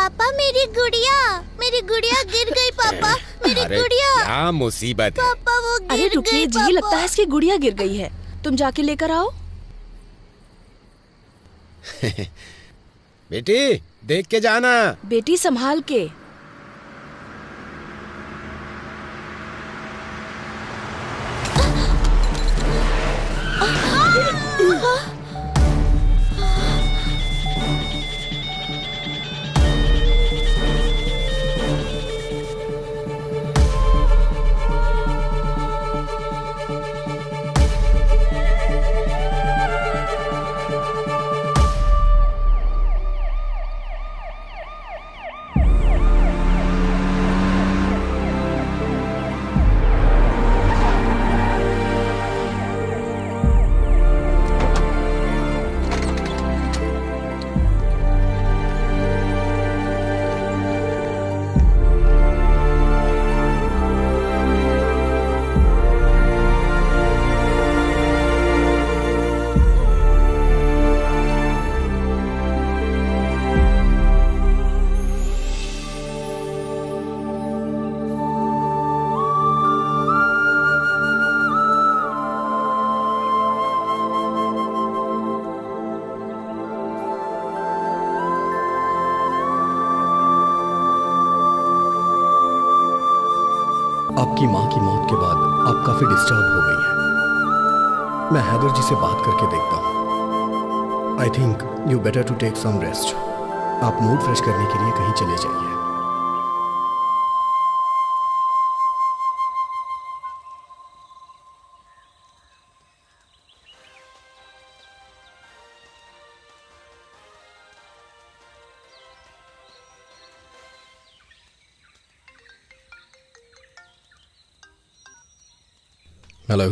पापा मेरी गुड़िया गिर गई पापा, मेरी गुड़िया। क्या मुसीबत है पापा वो गिर गई। अरे रुकिए जी, लगता है इसकी गुड़िया गिर गई है, तुम जाके लेकर आओ। बेटी देख के जाना। बेटी संभाल के। आपकी माँ की मौत के बाद आप काफी डिस्टर्ब हो गई हैं। मैं हैदर जी से बात करके देखता हूँ। I think you better to take some rest. आप मूड फ्रेश करने के लिए कहीं चले जाइए। हेलो।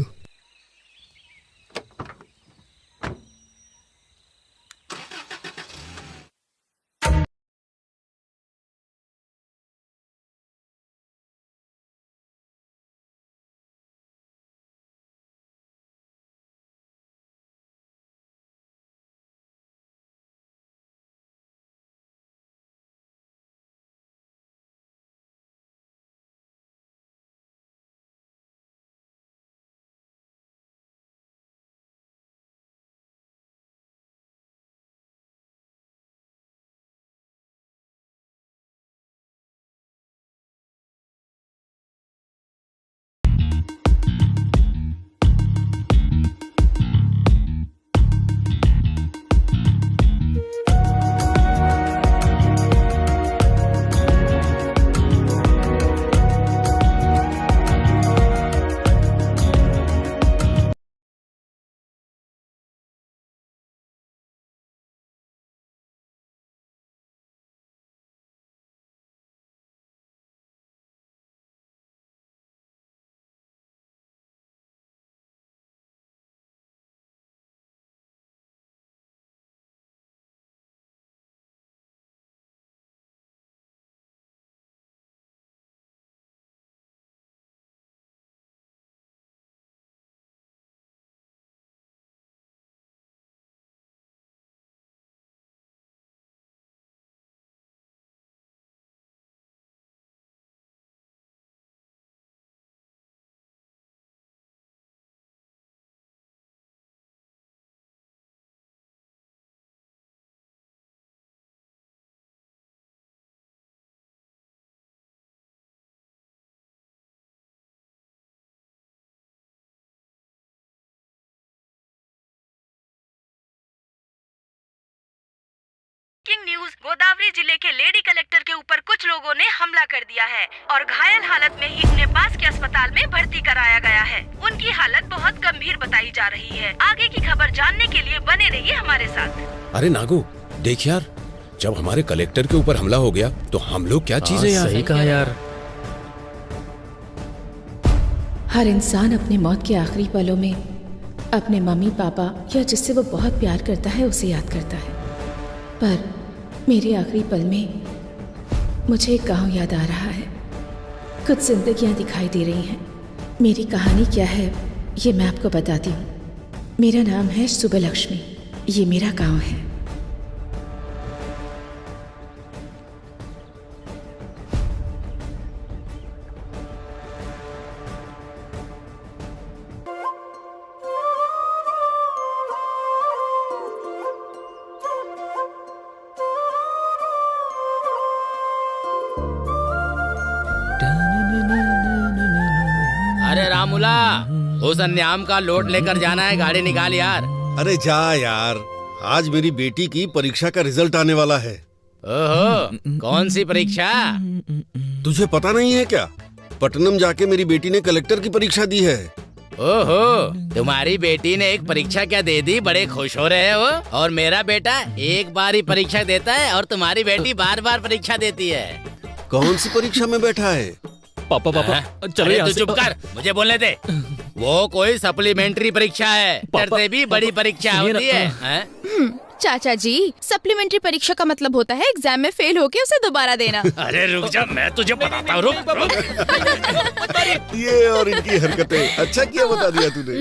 न्यूज़, गोदावरी जिले के लेडी कलेक्टर के ऊपर कुछ लोगों ने हमला कर दिया है और घायल हालत में ही उन्हें पास के अस्पताल में भर्ती कराया गया है। उनकी हालत बहुत गंभीर बताई जा रही है। आगे की खबर जानने के लिए बने रहिए हमारे साथ। अरे नागू देख यार, जब हमारे कलेक्टर के ऊपर हमला हो गया तो हम लोग क्या चीजें यार। सही कहा यार। हर इंसान अपने मौत के आखिरी पलों में अपने मम्मी पापा या जिससे वो बहुत प्यार करता है उसे याद करता है, पर मेरे आखिरी पल में मुझे एक गांव याद आ रहा है। कुछ जिंदगियां दिखाई दे रही हैं। मेरी कहानी क्या है ये मैं आपको बताती हूँ। मेरा नाम है सुबलक्ष्मी, ये मेरा गांव है। राहुला, उस अन्याम का लोड लेकर जाना है, गाड़ी निकाल यार। अरे जा यार, आज मेरी बेटी की परीक्षा का रिजल्ट आने वाला है। ओहो, कौन सी परीक्षा? तुझे पता नहीं है क्या? पटनम जाके मेरी बेटी ने कलेक्टर की परीक्षा दी है। ओहो, तुम्हारी बेटी ने एक परीक्षा क्या दे दी, बड़े खुश हो रहे हो? और मेरा बेटा एक बार ही परीक्षा देता है और तुम्हारी बेटी बार बार परीक्षा देती है। कौन सी परीक्षा में बैठा है? पापा चलो यहाँ तू से। चुप कर, मुझे बोलने दे। वो कोई सप्लीमेंट्री परीक्षा है, डरते भी बड़ी परीक्षा होती है। चाचा जी, सप्लीमेंट्री परीक्षा का मतलब होता है एग्जाम में फेल होके उसे दोबारा देना। अरे रुक जा, मैं तुझे बताता हूँ, रुक। ये और इनकी हरकतें, अच्छा किया बता दिया तूने।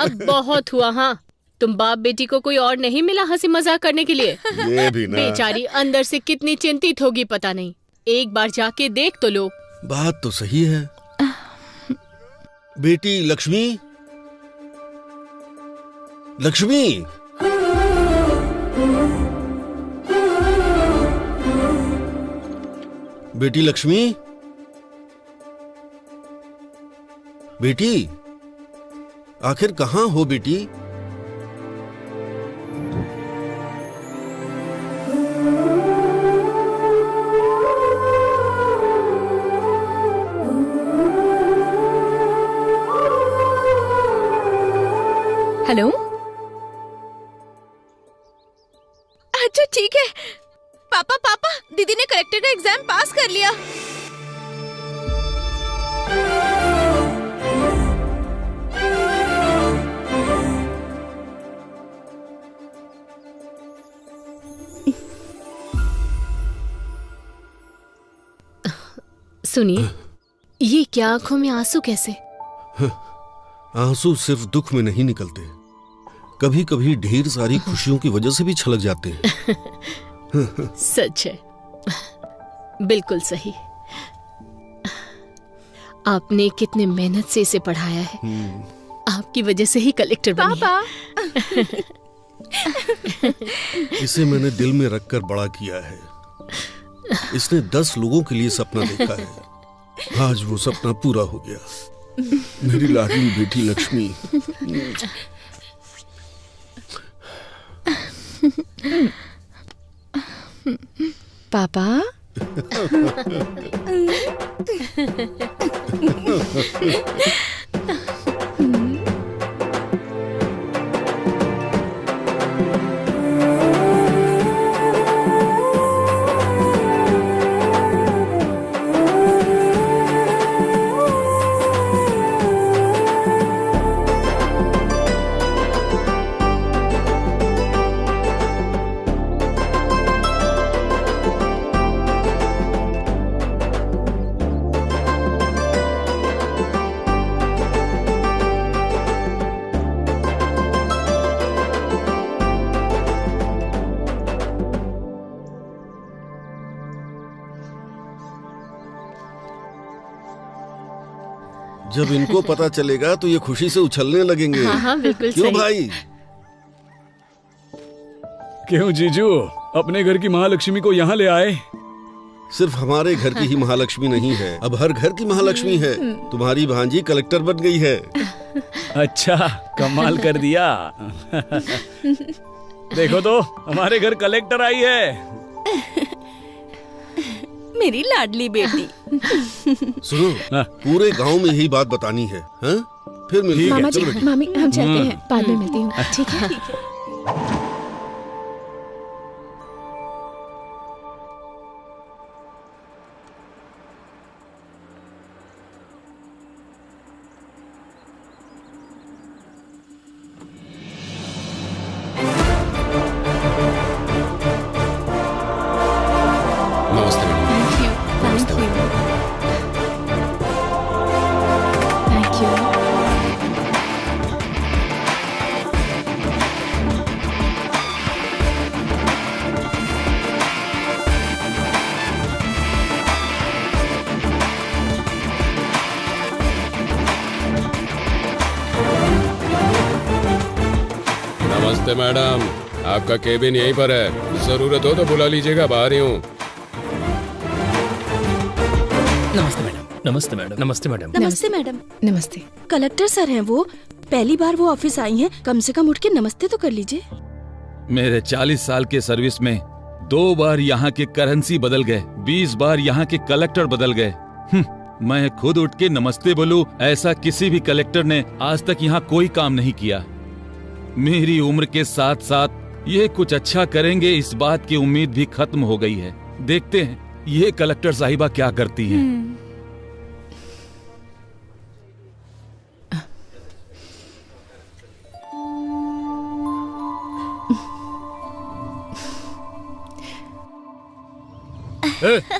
अब बहुत हुआ। हाँ, तुम बाप बेटी को कोई और नहीं मिला हंसी मजाक करने के लिए? ये भी ना। बेचारी अंदर से कितनी चिंतित होगी पता नहीं। एक बार जाके देख तो लो। बात तो सही है। बेटी लक्ष्मी, लक्ष्मी, बेटी लक्ष्मी, बेटी आखिर कहाँ हो बेटी? हेलो, अच्छा ठीक है। पापा, दीदी ने कलेक्टर का एग्जाम पास कर लिया। सुनिए, ये क्या आंखों में आंसू कैसे? आंसू सिर्फ दुख में नहीं निकलते, कभी कभी ढेर सारी खुशियों की वजह से भी छलक जाते हैं। सच है, बिल्कुल सही। आपने कितने मेहनत से इसे पढ़ाया है, आपकी वजह से ही कलेक्टर बनी है। इसे मैंने दिल में रखकर बड़ा किया है। इसने 10 लोगों के लिए सपना देखा है, आज वो सपना पूरा हो गया। मेरी लाडली बेटी लक्ष्मी। पापा, जब इनको पता चलेगा तो ये खुशी से उछलने लगेंगे। हाँ, बिल्कुल क्यों सही। भाई? क्यों जीजू, अपने घर की महालक्ष्मी को यहाँ ले आए? सिर्फ हमारे घर की ही महालक्ष्मी नहीं है, अब हर घर की महालक्ष्मी है। तुम्हारी भांजी कलेक्टर बन गई है। अच्छा, कमाल कर दिया। देखो तो, हमारे घर कलेक्टर आई है। मेरी लाडली बेटी। सुनो, पूरे गांव में यही बात बतानी है। हाँ? फिर मिलते हैं। मामा जी, चलो बेटी। मामी, हम चलते हैं, बाद में मिलती हूँ। ठीक है। नमस्ते मैडम। Thank you. नमस्ते मैडम, आपका केबिन यहीं पर है, जरूरत हो तो बुला लीजिएगा, बाहर ही हूँ। नमस्ते मैडम। नमस्ते मैडम। नमस्ते मैडम। नमस्ते मैडम। नमस्ते। कलेक्टर सर हैं वो, पहली बार वो ऑफिस आई हैं, कम से कम उठ के नमस्ते तो कर लीजिए। मेरे 40 साल के सर्विस में 2 बार यहाँ के करेंसी बदल गए, 20 बार यहाँ के कलेक्टर बदल गए। मैं खुद उठ के नमस्ते बोलूं, ऐसा किसी भी कलेक्टर ने आज तक यहाँ कोई काम नहीं किया। मेरी उम्र के साथ साथ ये कुछ अच्छा करेंगे, इस बात की उम्मीद भी खत्म हो गई है। देखते हैं ये कलेक्टर साहिबा क्या करती हैं।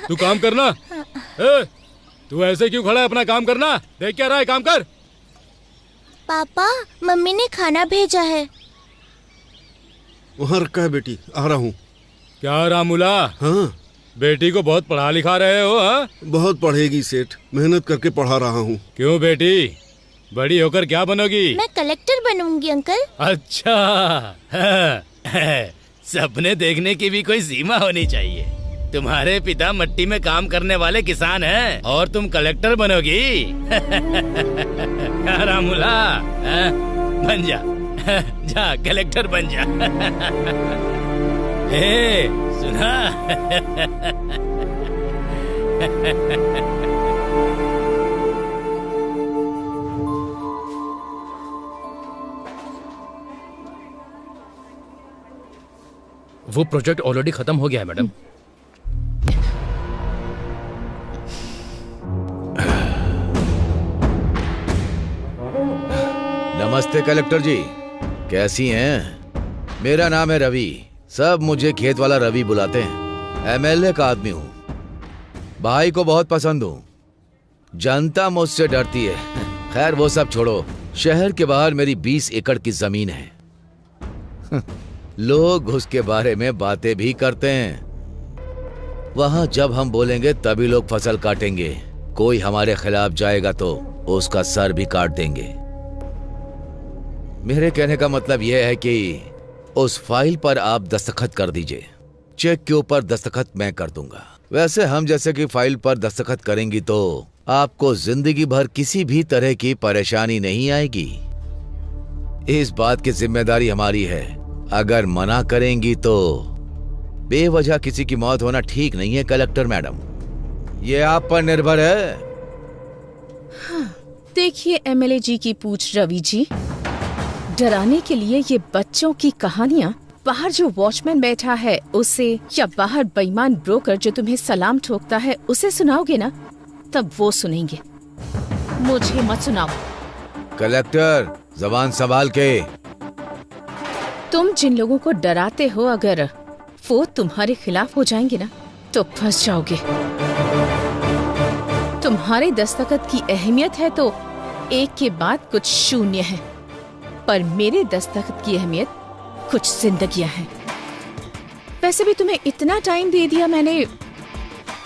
तू काम करना। तू ऐसे क्यों खड़ा है? अपना काम करना। देख क्या रहा है, काम कर। पापा, मम्मी ने खाना भेजा है। वहाँ रखा है बेटी, आ रहा हूँ। क्या रामूला? हाँ बेटी को बहुत पढ़ा लिखा रहे हो? हाँ, बहुत पढ़ेगी सेठ, मेहनत करके पढ़ा रहा हूँ। क्यों बेटी, बड़ी होकर क्या बनोगी? मैं कलेक्टर बनूंगी अंकल। अच्छा, सपने देखने की भी कोई सीमा होनी चाहिए। तुम्हारे पिता मिट्टी में काम करने वाले किसान हैं और तुम कलेक्टर बनोगी? रामूला, बन जा, जा कलेक्टर बन जा। हे, सुना? वो प्रोजेक्ट ऑलरेडी खत्म हो गया है मैडम। नमस्ते कलेक्टर जी, कैसी हैं? मेरा नाम है रवि, सब मुझे खेत वाला रवि बुलाते हैं। एमएलए का आदमी हूँ, भाई को बहुत पसंद हूँ। जनता मुझसे डरती है। खैर वो सब छोड़ो, शहर के बाहर मेरी 20 एकड़ की जमीन है। लोग उसके बारे में बातें भी करते हैं। वहां जब हम बोलेंगे तभी लोग फसल काटेंगे। कोई हमारे खिलाफ जाएगा तो उसका सर भी काट देंगे। मेरे कहने का मतलब यह है कि उस फाइल पर आप दस्तखत कर दीजिए। चेक के ऊपर दस्तखत मैं कर दूंगा। वैसे हम जैसे कि फाइल पर दस्तखत करेंगी तो आपको जिंदगी भर किसी भी तरह की परेशानी नहीं आएगी। इस बात की जिम्मेदारी हमारी है। अगर मना करेंगी तो बेवजह किसी की मौत होना ठीक नहीं है कलेक्टर मैडम, ये आप पर निर्भर है। हाँ, देखिए एमएलए जी की पूछ रवि जी, डराने के लिए ये बच्चों की कहानियाँ बाहर जो वॉचमैन बैठा है उसे, या बाहर बेईमान ब्रोकर जो तुम्हें सलाम ठोकता है उसे सुनाओगे ना, तब वो सुनेंगे, मुझे मत सुनाओ। कलेक्टर जबान संभाल के। तुम जिन लोगों को डराते हो, अगर वो तुम्हारे खिलाफ हो जाएंगे ना तो फंस जाओगे। तुम्हारे दस्तखत की अहमियत है तो एक के बाद कुछ शून्य है, पर मेरे दस्तखत की अहमियत कुछ जिंदगियां हैं। वैसे भी तुम्हें इतना टाइम दे दिया मैंने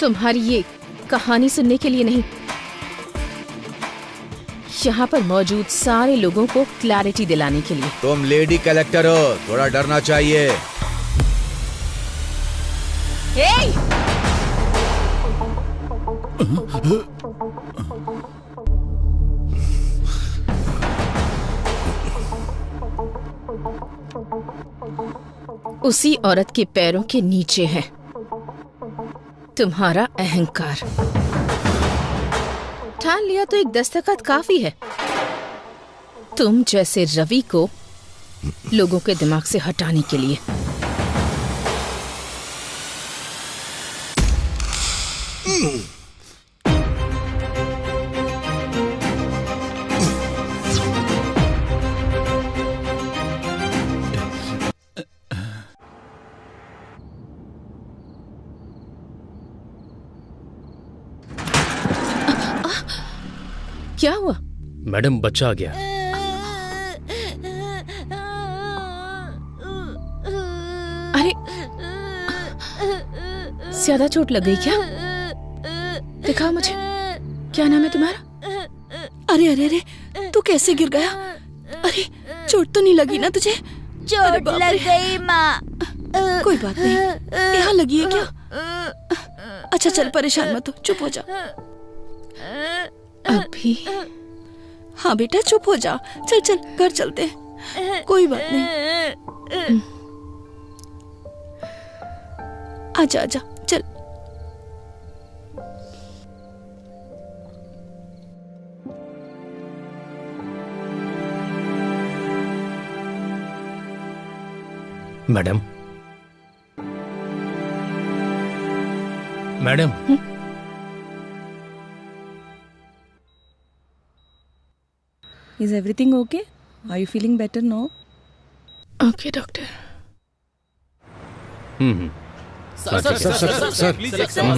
तुम्हारी ये कहानी सुनने के लिए नहीं, यहाँ पर मौजूद सारे लोगों को क्लैरिटी दिलाने के लिए। तुम लेडी कलेक्टर हो, थोड़ा डरना चाहिए। उसी औरत के पैरों के नीचे है तुम्हारा अहंकार। ठान लिया तो एक दस्तखत काफी है। तुम जैसे रवि को लोगों के दिमाग से हटाने के लिए। क्या हुआ? मैडम बच्चा आ गया। अरे ज्यादा चोट लग गई क्या? दिखाओ मुझे, क्या नाम है तुम्हारा? अरे अरे अरे, तू कैसे गिर गया? अरे चोट तो नहीं लगी ना तुझे? चोट लग गई माँ। कोई बात नहीं, यहाँ लगी है क्या? अच्छा चल परेशान मत हो, चुप हो जा। अभी? हाँ बेटा चुप हो जा। चल चल घर चलते हैं, कोई बात नहीं। आजा आजा चल। Madam, madam, Is everything okay? Are you feeling better now? Okay doctor.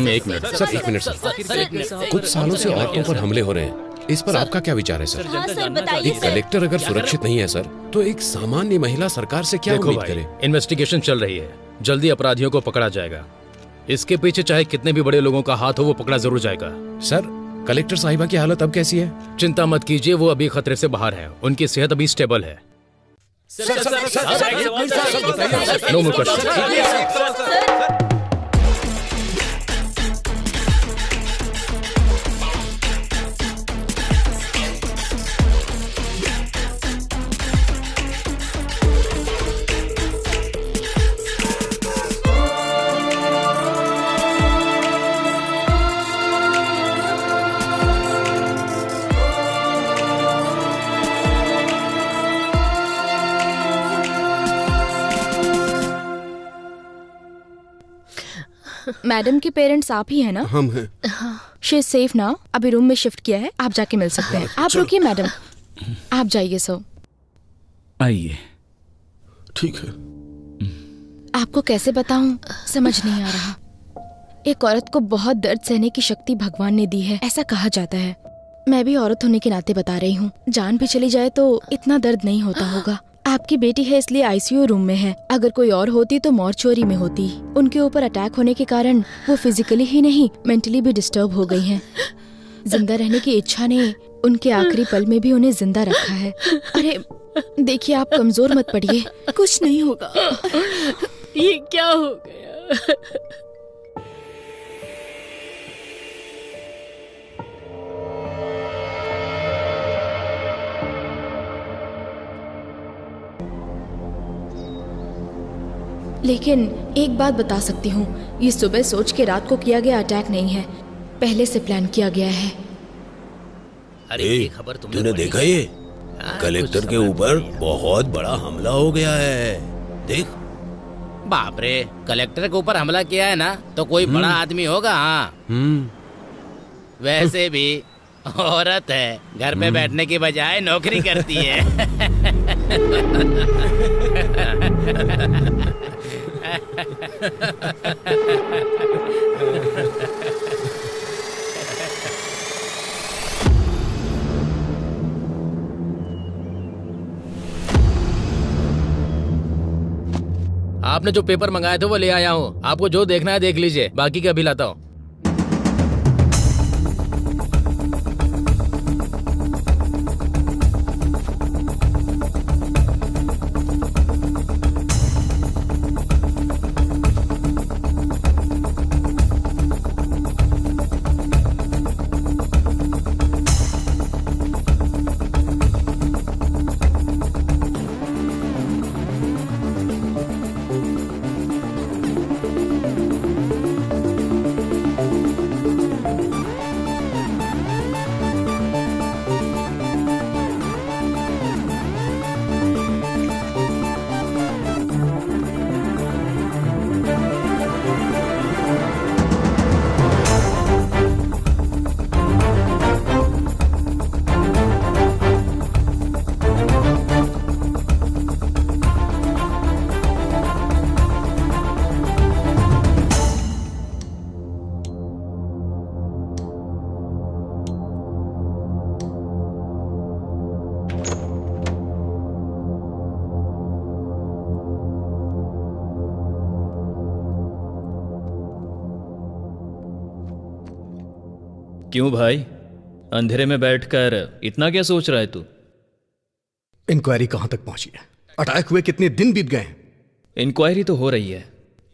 एक मिनट सर। कुछ सालों से औरतों पर हमले हो रहे हैं, इस पर आपका क्या विचार है सर? हाँ सर, बताइए एक कलेक्टर अगर सुरक्षित नहीं है सर, तो एक सामान्य महिला सरकार से क्या उम्मीद करे? इन्वेस्टिगेशन चल रही है, जल्दी अपराधियों को पकड़ा जाएगा। इसके पीछे चाहे कितने भी बड़े लोगों का हाथ हो, वो पकड़ा जरूर जाएगा। सर, कलेक्टर साहिबा की हालत अब कैसी है? चिंता मत कीजिए, वो अभी खतरे से बाहर है। उनकी सेहत अभी स्टेबल है। No more question. मैडम के पेरेंट्स आप ही है ना? हम हैं। शी इज सेफ ना? अभी रूम में शिफ्ट किया है, आप जाके मिल सकते हैं। आप रुकिए मैडम, आप जाइए। सो आइए। ठीक है। आपको कैसे बताऊं, समझ नहीं आ रहा। एक औरत को बहुत दर्द सहने की शक्ति भगवान ने दी है, ऐसा कहा जाता है। मैं भी औरत होने के नाते बता रही हूँ, जान भी चली जाए तो इतना दर्द नहीं होता होगा। आपकी बेटी है इसलिए आईसीयू रूम में है, अगर कोई और होती तो मॉर्चुरी में होती। उनके ऊपर अटैक होने के कारण वो फिजिकली ही नहीं मेंटली भी डिस्टर्ब हो गई हैं। जिंदा रहने की इच्छा ने उनके आखिरी पल में भी उन्हें जिंदा रखा है। अरे देखिए, आप कमजोर मत पड़िए, कुछ नहीं होगा। ये क्या हो गया? लेकिन एक बात बता सकती हूँ, ये सुबह सोच के रात को किया गया अटैक नहीं है, पहले से प्लान किया गया है। अरे ये खबर तूने देखा? ये कलेक्टर के ऊपर बहुत बड़ा हमला हो गया है, देख। बाप रे, कलेक्टर के ऊपर हमला किया है ना, तो कोई बड़ा आदमी होगा। हाँ, वैसे भी औरत है, घर पे बैठने की बजाय नौकरी करती है। आपने जो पेपर मंगाए थे वो ले आया हूँ, आपको जो देखना है देख लीजिए, बाकी का भी लाता हूँ। क्यों भाई, अंधेरे में बैठकर इतना क्या सोच रहा है तू? इंक्वायरी कहां तक पहुंची है? अटैक हुए कितने दिन बीत गए? इंक्वायरी तो हो रही है,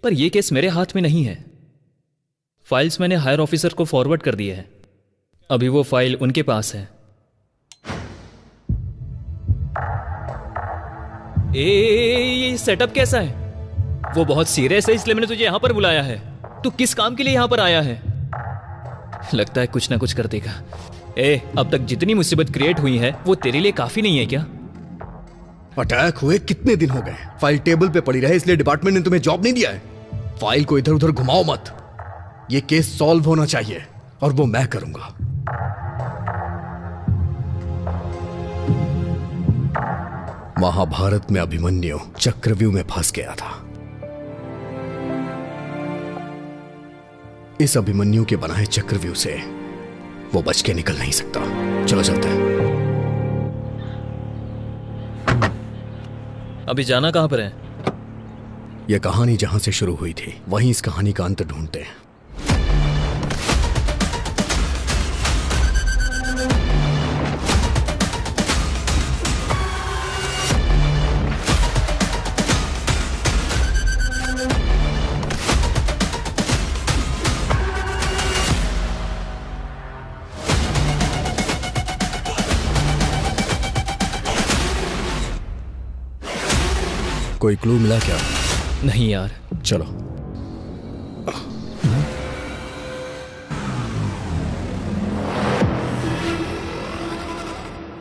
पर यह केस मेरे हाथ में नहीं है। फाइल्स मैंने हायर ऑफिसर को फॉरवर्ड कर दिए हैं। अभी वो फाइल उनके पास है। ये सेटअप कैसा है? वो बहुत सीरियस है, इसलिए मैंने तुझे यहाँ पर बुलाया है। तू किस काम के लिए यहाँ पर आया है? लगता है कुछ ना कुछ कर देगा। अब तक जितनी मुसीबत क्रिएट हुई है वो तेरे लिए काफी नहीं है क्या? अटैक हुए कितने दिन हो गए, फाइल टेबल पे पड़ी रहे इसलिए डिपार्टमेंट ने तुम्हें जॉब नहीं दिया है। फाइल को इधर उधर घुमाओ मत, ये केस सॉल्व होना चाहिए और वो मैं करूंगा। महाभारत में अभिमन्यु चक्रव्यूह में फंस गया था। इस अभिमन्यु के बनाए चक्रव्यूह से वो बच के निकल नहीं सकता। चलो चलते हैं। अभी जाना कहां पर है? यह कहानी जहां से शुरू हुई थी वहीं इस कहानी का अंत ढूंढते हैं। कोई क्लू मिला क्या? नहीं यार। चलो।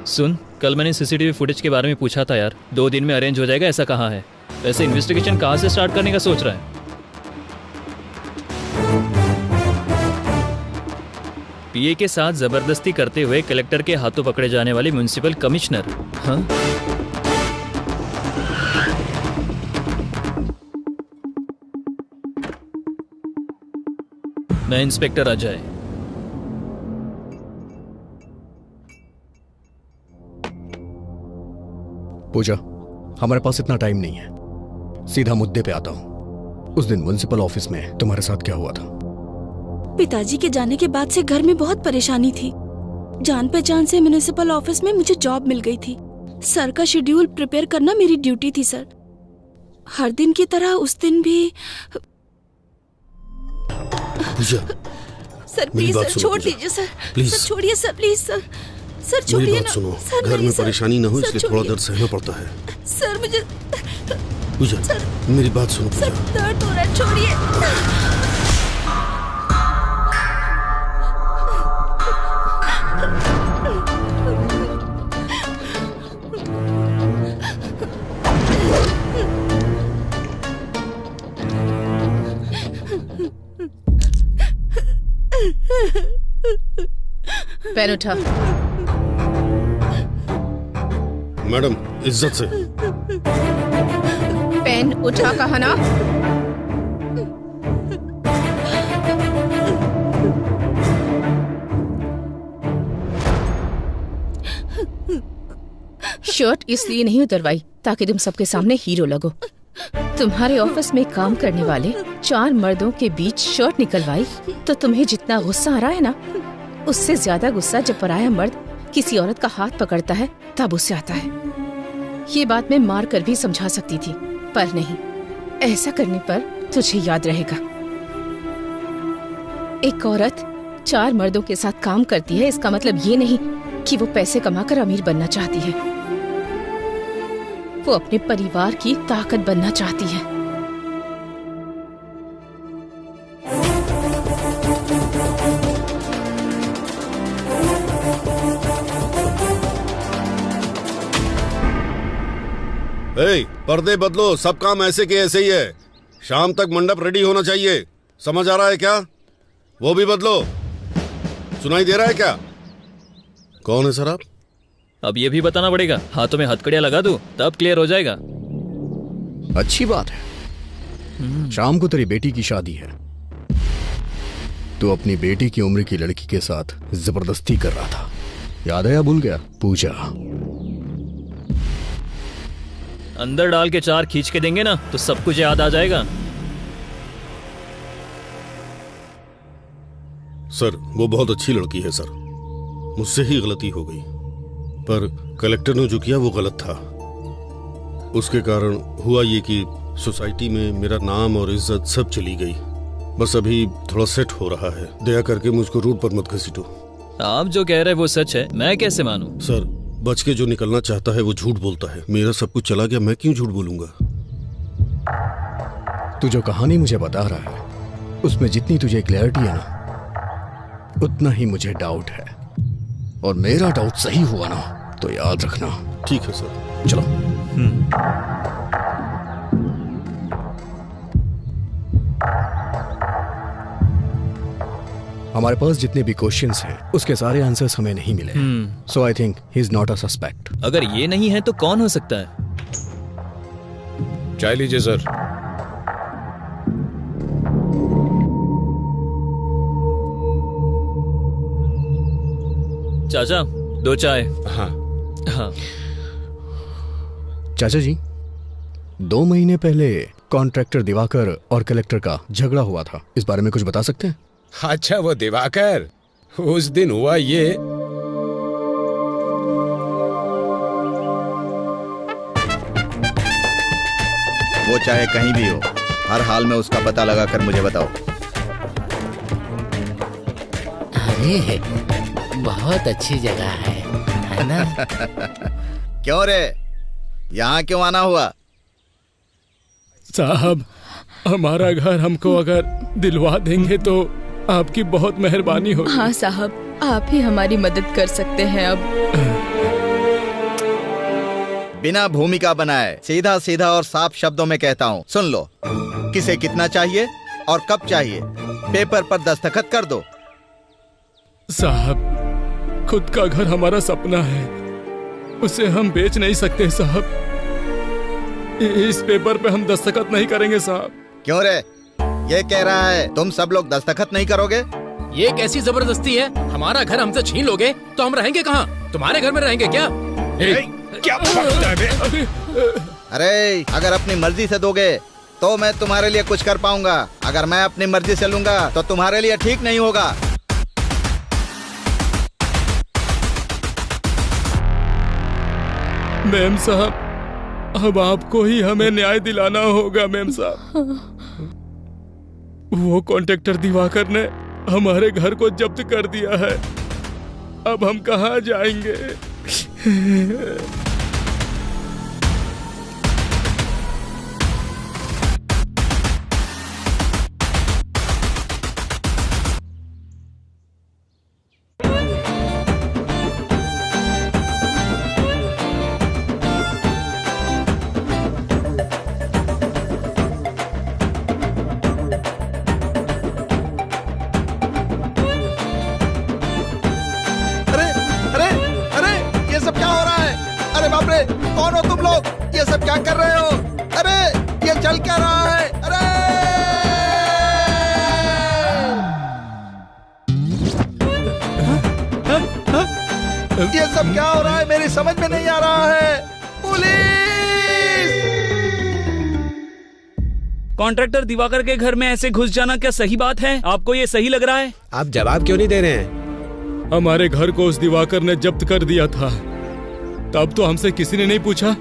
सुन, कल मैंने सीसीटीवी फुटेज के बारे में पूछा था यार। 2 दिन में अरेंज हो जाएगा ऐसा कहा है। वैसे इन्वेस्टिगेशन कहाँ से स्टार्ट करने का सोच रहा है? पीए के साथ जबरदस्ती करते हुए कलेक्टर के हाथों पकड़े जाने वाले म्युनिसिपल कमिश्नर। हाँ, मैं इंस्पेक्टर अजय। पूजा, हमारे पास इतना टाइम नहीं है, सीधा मुद्दे पे आता हूं। उस दिन म्युनिसिपल ऑफिस में तुम्हारे साथ क्या हुआ था? पिताजी के जाने के बाद से घर में बहुत परेशानी थी। जान पहचान से म्युनिसिपल ऑफिस में मुझे जॉब मिल गई थी। सर का शेड्यूल प्रिपेयर करना मेरी ड्यूटी थी सर। हर दिन की तरह उस दिन भी। सर प्लीज सर, छोड़ दीजिए सर। प्लीज सर छोड़िए सर, प्लीज सर। सर छोड़िए मेरी बात सुनो। घर में परेशानी ना हो इसलिए थोड़ा दर्द सहना पड़ता है। सर मुझे पूजा, मेरी बात सुनो। सर दर्द हो रहा है, छोड़िए। पेन उठा। मैडम, इज्जत से। पेन उठा कहा ना। शर्ट इसलिए नहीं उतरवाई ताकि तुम सबके सामने हीरो लगो। तुम्हारे ऑफिस में काम करने वाले 4 मर्दों के बीच शर्ट निकलवाई तो तुम्हें जितना गुस्सा आ रहा है ना, उससे ज्यादा गुस्सा जब पराया मर्द किसी औरत का हाथ पकड़ता है तब उससे आता है। ये बात मैं मार कर भी समझा सकती थी, पर नहीं, ऐसा करने पर तुझे याद रहेगा। एक औरत 4 मर्दों के साथ काम करती है, इसका मतलब ये नहीं कि वो पैसे कमाकर अमीर बनना चाहती है। वो अपने परिवार की ताकत बनना चाहती है। पर्दे बदलो, सब काम ऐसे के ऐसे ही है। शाम तक मंडप रेडी होना चाहिए, समझ आ रहा है क्या? वो भी बदलो। सुनाई दे रहा है क्या? कौन है सर आप? अब ये भी बताना पड़ेगा। हाथों में हथकड़ियां लगा दूं तब क्लियर हो जाएगा। अच्छी बात है। शाम को तेरी बेटी की शादी है। तू अपनी बेटी की उम्र की लड़की के साथ जबरदस्ती कर रहा था, याद है या भूल गया? पूजा, अंदर डाल के 4 खींच के देंगे ना तो सब कुछ याद आ जाएगा। सर, वो बहुत अच्छी लड़की है सर। मुझसे ही गलती हो गई, पर कलेक्टर ने जो किया वो गलत था। उसके कारण हुआ ये कि सोसाइटी में मेरा नाम और इज्जत सब चली गई। बस अभी थोड़ा सेट हो रहा है। दया करके मुझको रूट पर मत घसीटो। आप जो कह रहे हैं वो सच है, मैं कैसे मानूं? सर, बच के जो निकलना चाहता है वो झूठ बोलता है। मेरा सब कुछ चला गया, मैं क्यों झूठ बोलूंगा? तू जो कहानी मुझे बता रहा है उसमें जितनी तुझे क्लैरिटी है ना, उतना ही मुझे डाउट है। और मेरा डाउट सही हुआ ना तो याद रखना। ठीक है सर, चलो। हमारे पास जितने भी क्वेश्चंस हैं उसके सारे आंसर्स हमें नहीं मिले। So I think he is not a suspect. अगर ये नहीं है तो कौन हो सकता है? चाय लीजिए सर। चाचा, 2 चाय। हाँ हाँ। चाचा जी, 2 महीने पहले कॉन्ट्रैक्टर दिवाकर और कलेक्टर का झगड़ा हुआ था, इस बारे में कुछ बता सकते हैं? अच्छा, वो दिवाकर, उस दिन हुआ ये। वो चाहे कहीं भी हो, हर हाल में उसका पता लगा कर मुझे बताओ। अरे बहुत अच्छी जगह है ना? क्यों रे, यहाँ क्यों आना हुआ? साहब, हमारा घर हमको अगर दिलवा देंगे तो आपकी बहुत मेहरबानी होगी। हाँ साहब, आप ही हमारी मदद कर सकते हैं। अब बिना भूमिका बनाए सीधा सीधा और साफ शब्दों में कहता हूँ, सुन लो। किसे कितना चाहिए और कब चाहिए, पेपर पर दस्तखत कर दो। साहब, खुद का घर हमारा सपना है, उसे हम बेच नहीं सकते साहब। इस पेपर पे हम दस्तखत नहीं करेंगे साहब। क्यों रे, ये कह रहा है तुम सब लोग दस्तखत नहीं करोगे? ये कैसी जबरदस्ती है? हमारा घर हमसे छीन लोगे तो हम रहेंगे कहाँ? तुम्हारे घर में रहेंगे क्या? क्या अरे, अगर अपनी मर्जी से दोगे तो मैं तुम्हारे लिए कुछ कर पाऊंगा। अगर मैं अपनी मर्जी से लूंगा तो तुम्हारे लिए ठीक नहीं होगा। मेम साहब, अब आपको ही हमें न्याय दिलाना होगा मेम साहब। वो कॉन्ट्रैक्टर दिवाकर ने हमारे घर को जब्त कर दिया है, अब हम कहाँ जाएंगे? कौन हो तुम लोग? ये सब क्या कर रहे हो? अरे ये चल क्या रहा है? अरे ये सब क्या हो रहा है? मेरी समझ में नहीं आ रहा है। पुलिस! कॉन्ट्रैक्टर दिवाकर के घर में ऐसे घुस जाना क्या सही बात है? आपको ये सही लग रहा है? आप जवाब क्यों नहीं दे रहे हैं? हमारे घर को उस दिवाकर ने जब्त कर दिया था, तब तो हमसे किसी ने नहीं पूछा,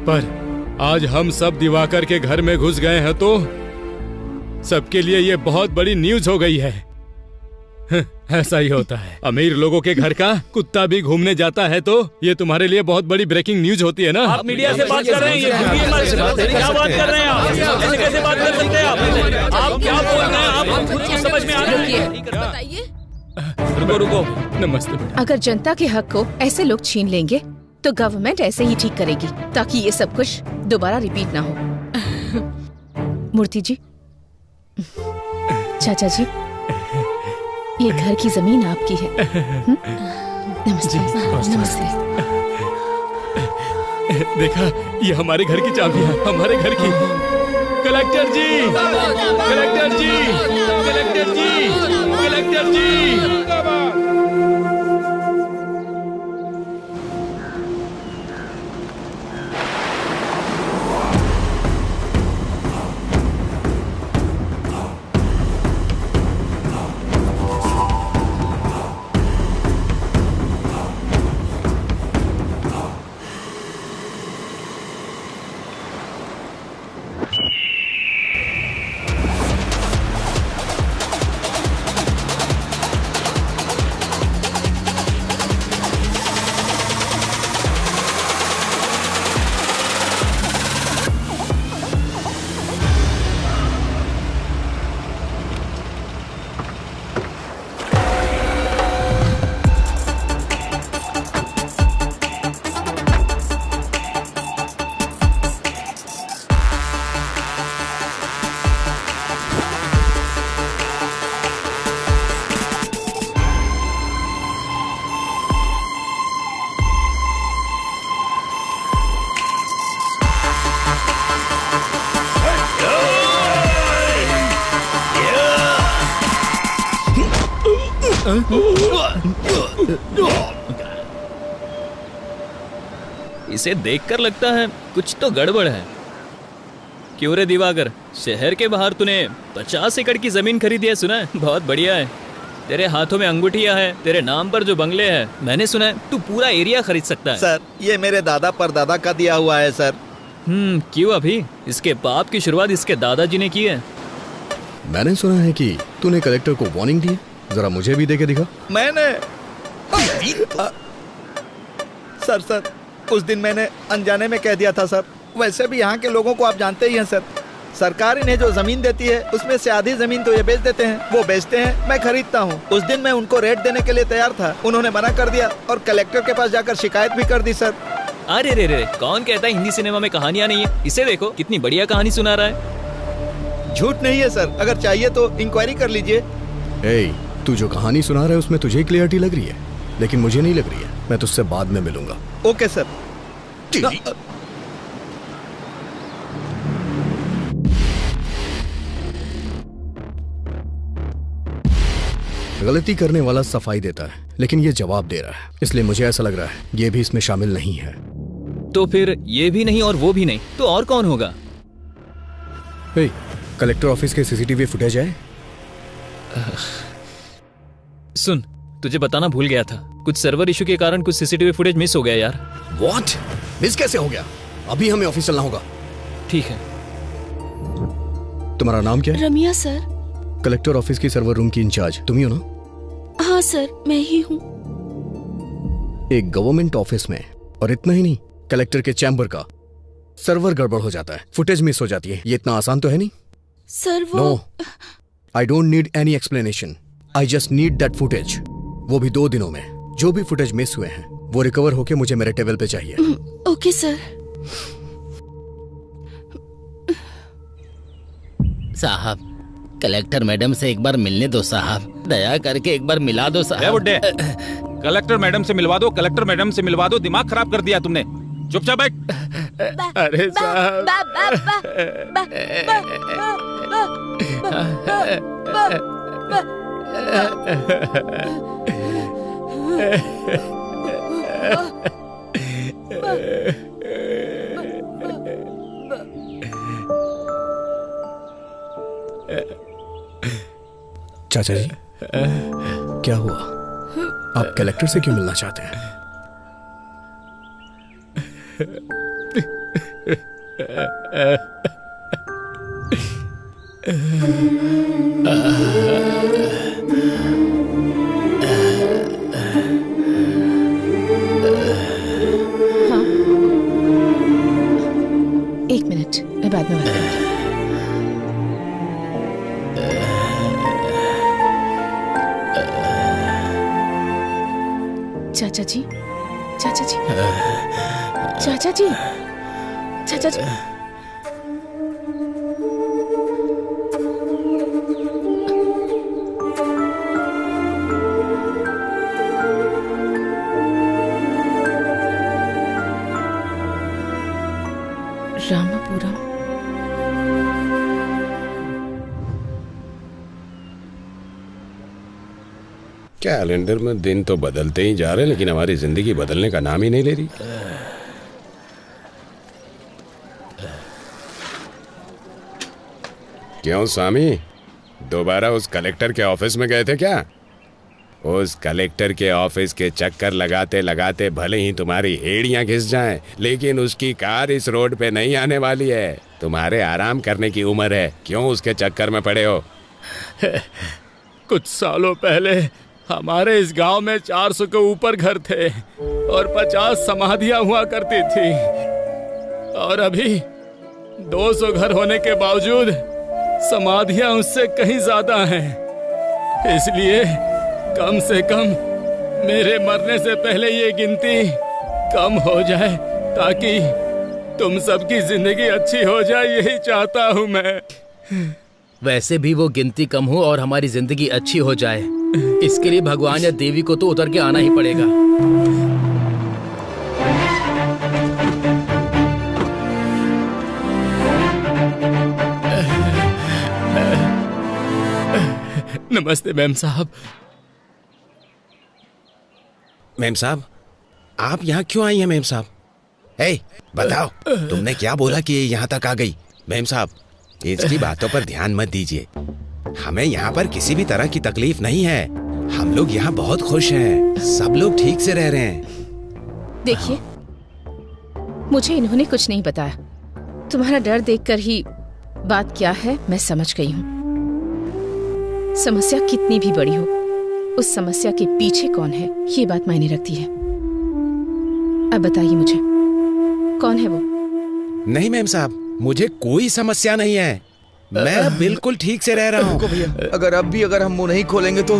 पर आज हम सब दिवाकर के घर में घुस गए हैं तो सबके लिए ये बहुत बड़ी न्यूज हो गई है। ऐसा ही होता है, अमीर लोगों के घर का कुत्ता भी घूमने जाता है तो ये तुम्हारे लिए बहुत बड़ी ब्रेकिंग न्यूज होती है ना। आप मीडिया से बात कर रहे हैं, क्या बात कर रहे हैं आप? ऐसे कैसे बात कर सकते हैं आप क्या बोल रहे हैं? आप खुद को समझ में आ रही है? बताइए। रुको रुको, नमस्ते। अगर जनता के हक को ऐसे लोग छीन लेंगे तो गवर्नमेंट ऐसे ही ठीक करेगी ताकि ये सब कुछ दोबारा रिपीट ना हो। मूर्ति जी, चाचा जी, ये घर की जमीन आपकी है। नमस्ते। नमस्ते। देखा, ये हमारे घर की चाबी है, हमारे घर की। कलेक्टर जी, कलेक्टर जी, कलेक्टर जी, कलेक्टर जी। इसे देखकर लगता है कुछ तो गड़बड़ है। क्यों रे दिवाकर, शहर के बाहर तूने 50 एकड़ की जमीन खरीदी है, सुना है? बहुत बढ़िया है। तेरे हाथों में अंगूठियां हैं, तेरे नाम पर जो बंगले हैं, मैंने सुना है तू पूरा एरिया खरीद सकता है। सर, ये मेरे दादा परदादा का दिया हुआ है सर। क्यों अभी? इसके पाप की शुरुआत इसके दादाजी ने की है। मैंने सुना है कि तूने कलेक्टर को वार्निंग दी है, जरा मुझे भी दे के दिखा। मैंने सर उस दिन मैंने अनजाने में कह दिया था सर। वैसे भी यहाँ के लोगों को आप जानते ही हैं सर, सरकार इन्हें जो जमीन देती है उसमें से आधी जमीन तो ये बेच देते हैं, वो बेचते हैं, मैं खरीदता हूँ। उस दिन मैं उनको रेट देने के लिए तैयार था, उन्होंने मना कर दिया और कलेक्टर के पास जाकर शिकायत भी कर दी सर। अरे रे रे, कौन कहता है हिंदी सिनेमा में कहानियां नहीं है? इसे देखो कितनी बढ़िया कहानी सुना रहा है। झूठ नहीं है सर, अगर चाहिए तो इंक्वायरी कर लीजिए। तू जो कहानी सुना रहा है उसमें तुझे क्लियरिटी लग रही है, लेकिन मुझे नहीं लग रही है। मैं तुझसे बाद में मिलूंगा। Okay sir. गलती करने वाला सफाई देता है, लेकिन ये जवाब दे रहा है, इसलिए मुझे ऐसा लग रहा है ये भी इसमें शामिल नहीं है। तो फिर ये भी नहीं और वो भी नहीं, तो और कौन होगा? कलेक्टर ऑफिस के सीसीटीवी फुटेज है? सुन, तुझे बताना भूल गया था, कुछ सर्वर इशू के कारण कुछ सीसीटीवी फुटेज मिस हो गया यार। व्हाट? मिस कैसे हो गया? अभी हमें ऑफिस चलना होगा। ठीक है। तुम्हारा नाम क्या है? रमिया सर। कलेक्टर ऑफिस की सर्वर रूम की इंचार्ज तुम ही हो ना? हाँ सर, मैं ही हूँ। एक गवर्नमेंट ऑफिस में, और इतना ही नहीं, कलेक्टर के चैम्बर का सर्वर गड़बड़ हो जाता है, फुटेज मिस हो जाती है, ये इतना आसान तो है नहीं। सर वो no, I don't need any explanation, I just need that footage, वो भी 2 दिनों में। जो भी फुटेज मिस हुए हैं वो रिकवर होके मुझे मेरे टेबल पे चाहिए। Okay sir. साहब, कलेक्टर मैडम से एक बार मिलने दो साहब, दया करके एक बार मिला दो साहब। बुड्ढे, कलेक्टर मैडम से मिलवा दो, कलेक्टर मैडम से मिलवा दो, दिमाग खराब कर दिया तुमने। चुपचाप बैठ। अरे साहब, चाचा जी, क्या हुआ? आप कलेक्टर से क्यों मिलना चाहते हैं? हाँ, 1 मिनट, मैं बाद में बात करूंगी। चाचा जी, चाचा जी, चाचा जी, चाचा जी। रामापुरम। कैलेंडर में दिन तो बदलते ही जा रहे हैं, लेकिन हमारी जिंदगी बदलने का नाम ही नहीं ले रही। क्यों स्वामी, दोबारा उस कलेक्टर के ऑफिस में गए थे क्या? उस कलेक्टर के ऑफिस के चक्कर लगाते लगाते भले ही तुम्हारी एड़ियां घिस जाएं, लेकिन उसकी कार इस रोड पे नहीं आने वाली है। तुम्हारे आराम करने की उम्र है, क्यों उसके चक्कर में पड़े हो? कुछ सालों पहले हमारे इस गांव में 400 के ऊपर घर थे और 50 समाधियां हुआ करती थी, और अभी 200 घर होने के बावजूद समाधियां उससे कहीं ज्यादा हैं। इसलिए कम से कम मेरे मरने से पहले ये गिनती कम हो जाए, ताकि तुम सबकी जिंदगी अच्छी हो जाए, यही चाहता हूँ मैं। वैसे भी वो गिनती कम हो और हमारी जिंदगी अच्छी हो जाए, इसके लिए भगवान या देवी को तो उतर के आना ही पड़ेगा। नमस्ते मैम साहब। मेम साहब, आप यहाँ क्यों आई हैं मेम साहब? बताओ, तुमने क्या बोला कि ये यहाँ तक आ गई? मेम साहब, इसकी बातों पर ध्यान मत दीजिए। हमें यहाँ पर किसी भी तरह की तकलीफ नहीं है। हम लोग यहाँ बहुत खुश हैं। सब लोग ठीक से रह रहे हैं। देखिए, मुझे इन्होंने कुछ नहीं बताया। तुम्हारा डर देखकर ही बात क्या है मैं समझ गई हूँ। समस्या कितनी भी बड़ी हो, उस समस्या के पीछे कौन है ये बात मायने रखती है। अब बताइए मुझे, कौन है वो? नहीं मेम साहब, मुझे कोई समस्या नहीं है। मैं बिल्कुल ठीक से रह रहा हूँ। भैया, अगर हम मुंह नहीं खोलेंगे तो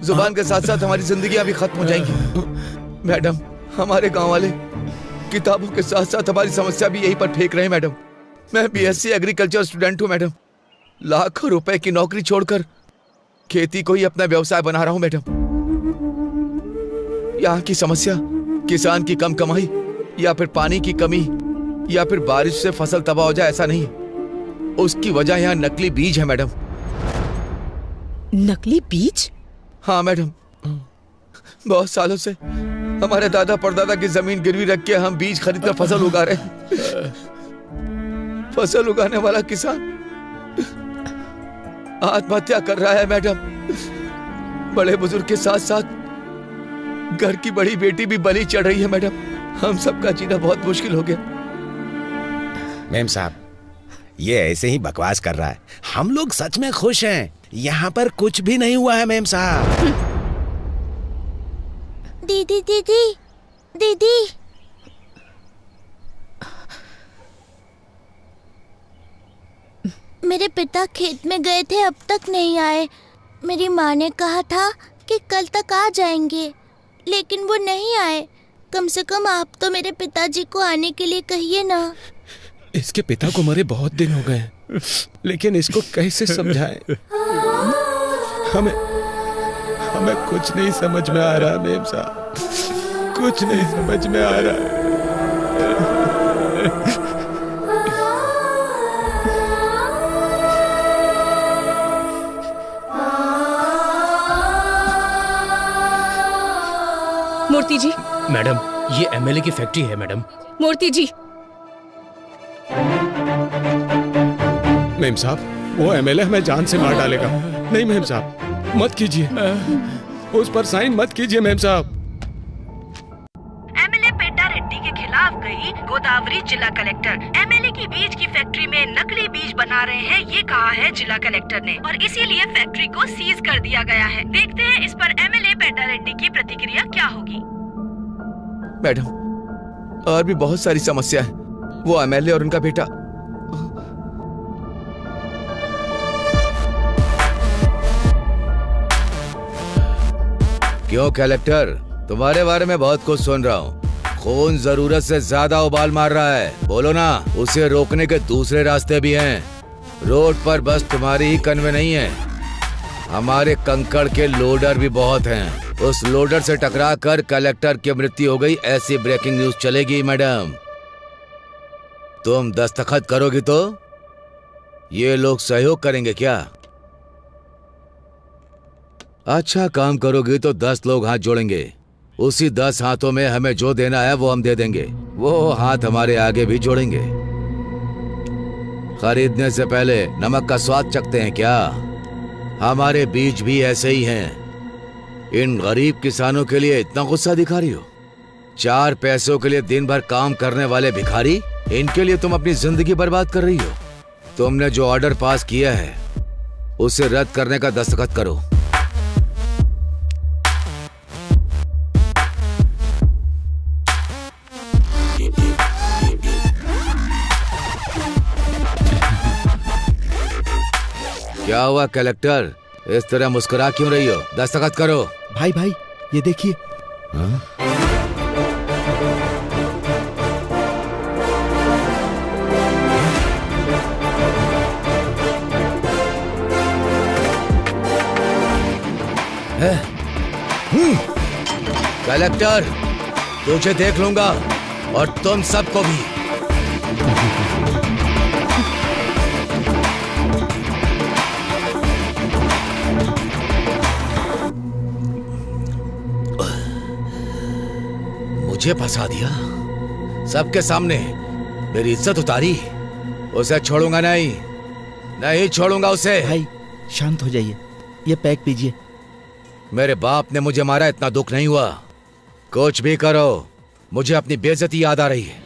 जुबान के साथ साथ हमारी जिंदगियां भी खत्म हो जाएंगी। मैडम, हमारे गांव वाले किताबों के साथ साथ हमारी समस्या भी यहीं पर फेंक रहे हैं। मैडम, मैं बीएससी एग्रीकल्चर स्टूडेंट हूँ। मैडम, लाखों रुपए की नौकरी छोड़कर खेती को ही अपना व्यवसाय बना रहा हूँ। मैडम, यहाँ की समस्या किसान की कम कमाई या फिर पानी की कमी या फिर बारिश से फसल तबाह हो जाए, ऐसा नहीं। उसकी वजह यहाँ नकली बीज है। मैडम, नकली बीज? हाँ मैडम, बहुत सालों से हमारे दादा परदादा की जमीन गिरवी रख के हम बीज खरीद कर फसल उगा रहे हैं। फसल उगाने वाला किसान आत्महत्या कर रहा है। मैडम, बड़े बुजुर्ग के साथ साथ घर की बड़ी बेटी भी बलि चढ़ रही है। मैडम, हम सबका जीना बहुत मुश्किल हो गया। मेम साहब, ये ऐसे ही बकवास कर रहा है। हम लोग सच में खुश हैं। यहाँ पर कुछ भी नहीं हुआ है मेम साहब। दीदी दीदी दीदी, मेरे पिता खेत में गए थे, अब तक नहीं आए। मेरी माँ ने कहा था कि कल तक आ जाएंगे, लेकिन वो नहीं आए। कम से कम आप तो मेरे पिताजी को आने के लिए कहिए ना। इसके पिता को मरे बहुत दिन हो गए, लेकिन इसको कैसे समझाएं? हमें कुछ नहीं समझ में आ रहा मेम साहब, कुछ नहीं समझ में आ रहा। मूर्ति जी। मैडम, ये एमएलए की फैक्ट्री है। मैडम, मूर्ति जी। मेम साहब, वो एमएलए हमें जान से मार डालेगा। नहीं मेम साहब, मत कीजिए, उस पर साइन मत कीजिए मेम साहब। एमएलए पेड्डा रेड्डी के खिलाफ गई गोदावरी जिला कलेक्टर। एमएलए की बीज की फैक्ट्री में नकली बीज बना रहे हैं, ये कहा है जिला कलेक्टर ने, और इसीलिए फैक्ट्री को सीज कर दिया गया है। देखते हैं इस पर एमएलए पेड्डा रेड्डी की प्रतिक्रिया क्या होगी। मैडम, और भी बहुत सारी समस्या है। वो एमएलए और उनका बेटा क्यों कलेक्टर, तुम्हारे बारे में बहुत कुछ सुन रहा हूँ। खून जरूरत से ज्यादा उबाल मार रहा है, बोलो ना। उसे रोकने के दूसरे रास्ते भी हैं। रोड पर बस तुम्हारी ही कन्वे नहीं है, हमारे कंकड़ के लोडर भी बहुत हैं। उस लोडर से टकरा कर कलेक्टर की मृत्यु हो गई, ऐसी ब्रेकिंग न्यूज चलेगी। मैडम, तुम दस्तखत करोगी तो ये लोग सहयोग करेंगे क्या? अच्छा काम करोगी तो 10 लोग हाथ जोड़ेंगे। उसी 10 हाथों में हमें जो देना है वो हम दे देंगे। वो हाथ हमारे आगे भी जोड़ेंगे। खरीदने से पहले नमक का स्वाद चखते हैं क्या? हमारे बीज भी ऐसे ही हैं। इन गरीब किसानों के लिए इतना गुस्सा दिखा रही हो? 4 पैसों के लिए दिन भर काम करने वाले भिखारी, इनके लिए तुम अपनी जिंदगी बर्बाद कर रही हो। तुमने जो ऑर्डर पास किया है उसे रद्द करने का दस्तखत करो। क्या हुआ कलेक्टर, इस तरह मुस्कुरा क्यों रही हो? दस्तखत करो। भाई भाई, ये देखिए। कलेक्टर, तुझे देख लूंगा और तुम सबको भी। मुझे फंसा दिया, सबके सामने मेरी इज्जत उतारी। उसे छोड़ूंगा नहीं, नहीं छोड़ूंगा उसे। भाई शांत हो जाइए, ये पैक पीजिए। मेरे बाप ने मुझे मारा, इतना दुख नहीं हुआ। कुछ भी करो, मुझे अपनी बेइज्जती याद आ रही है।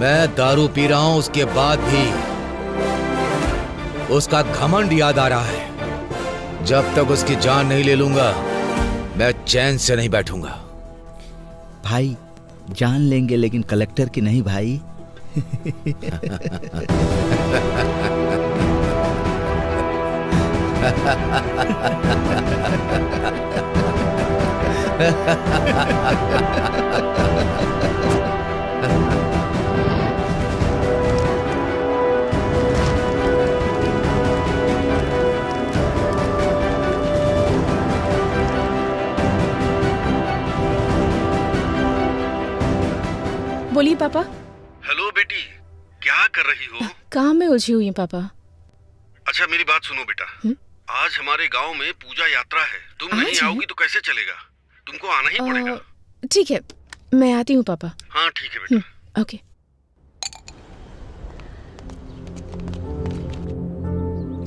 मैं दारू पी रहा हूं, उसके बाद भी उसका घमंड याद आ रहा है। जब तक उसकी जान नहीं ले लूंगा, मैं चैन से नहीं बैठूंगा। भाई जान लेंगे, लेकिन कलेक्टर की नहीं भाई। बोलिए पापा। हेलो बेटी, क्या कर रही हो? काम में उलझी हुई हूँ पापा। अच्छा मेरी बात सुनो बेटा, आज हमारे गांव में पूजा यात्रा है। तुम नहीं आओगी तो कैसे चलेगा? तुमको आना ही पड़ेगा। ठीक है, मैं आती हूँ पापा। हाँ ठीक है बेटा। ओके।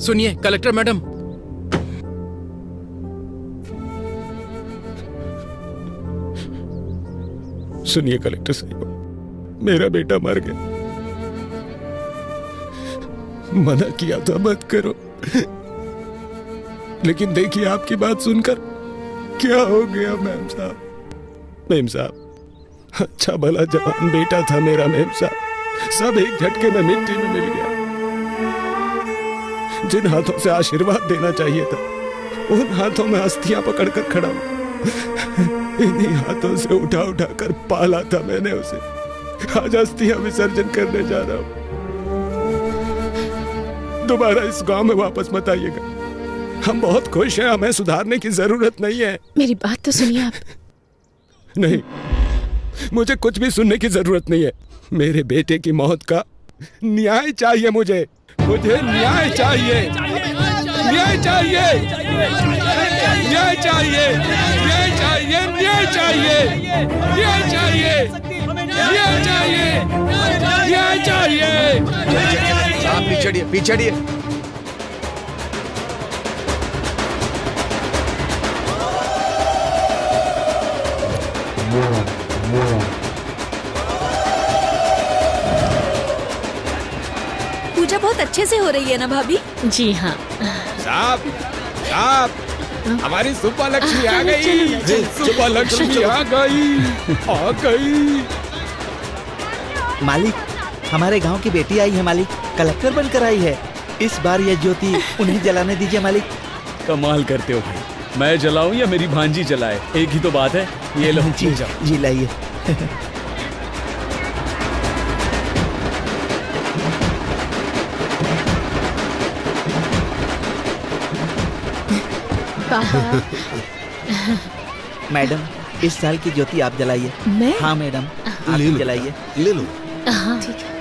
सुनिए कलेक्टर मैडम, सुनिए कलेक्टर साहब, मेरा बेटा मर गया। मना किया था मत करो, लेकिन देखिए आपकी बात सुनकर क्या हो गया मेम साहब। मेम साहब, अच्छा भला जवान बेटा था मेरा मेम साहब, सब एक झटके में मिट्टी में मिल गया। जिन हाथों से आशीर्वाद देना चाहिए था, उन हाथों में अस्थियां पकड़कर खड़ा हूं। इन्हीं हाथों से उठा उठा कर पाला था मैंने उसे। आज अस्थियां विसर्जन करने जा रहा हूं। दोबारा इस गांव में वापस मत आइएगा। हम बहुत खुश हैं, हमें सुधारने की जरूरत नहीं है। मेरी बात तो सुनिए आप। नहीं, मुझे कुछ भी सुनने की जरूरत नहीं है। मेरे बेटे की मौत का न्याय चाहिए मुझे न्याय चाहिए, न्याय चाहिए, न्याय चाहिए, न्याय चाहिए, न्याय चाहिए, न्याय चाहिए, न्याय चाहिए, न्याय चाहिए। आप पीछे पीछे। पूजा बहुत अच्छे से हो रही है ना भाभी? जी हाँ। साहब, साहब, हमारी सुप्पा लक्ष्मी आ गई। सुप्पा लक्ष्मी आ गई। मालिक, हमारे गांव की बेटी आई है मालिक, कलेक्टर बनकर आई है। इस बार यह ज्योति उन्हें जलाने दीजिए मालिक। कमाल करते हो भाई, मैं जलाऊं या मेरी भांजी जलाए, एक ही तो बात है। ये लो जी लाइए। मैडम, इस साल की ज्योति आप जलाइए। मैं? हाँ मैडम, आप जलाइए। ले लो। हाँ ठीक है।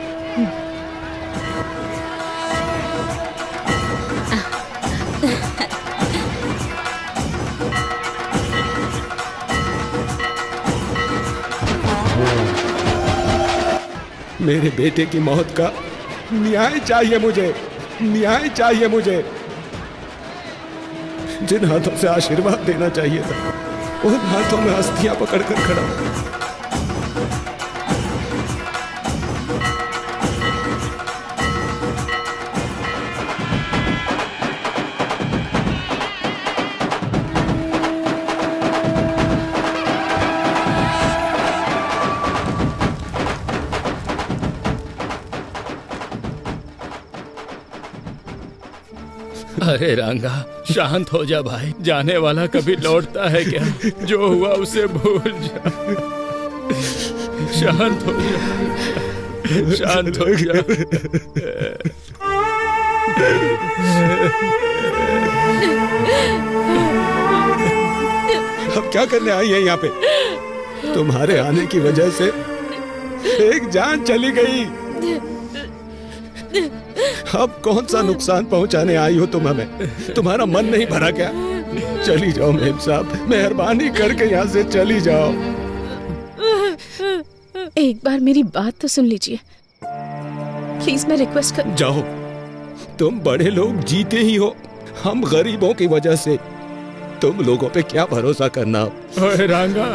मेरे बेटे की मौत का न्याय चाहिए मुझे, न्याय चाहिए मुझे। जिन हाथों से आशीर्वाद देना चाहिए था, उन हाथों में अस्थियां पकड़कर खड़ा हूं। अरे रंगा, शांत हो जा भाई। जाने वाला कभी लौटता है क्या? जो हुआ उसे भूल जा। शांत हो जा, शांत हो जा। अब क्या करने आई है यहाँ पे? तुम्हारे आने की वजह से एक जान चली गई। अब कौन सा नुकसान पहुंचाने आई हो तुम हमें? तुम्हारा मन नहीं भरा क्या? चली जाओ मेम साहब, मेहरबानी करके यहाँ से चली जाओ। एक बार मेरी बात तो सुन लीजिए प्लीज, मैं रिक्वेस्ट कर। जाओ, तुम बड़े लोग जीते ही हो, हम गरीबों की वजह से तुम लोगों पे क्या भरोसा करना। ओए रांगा,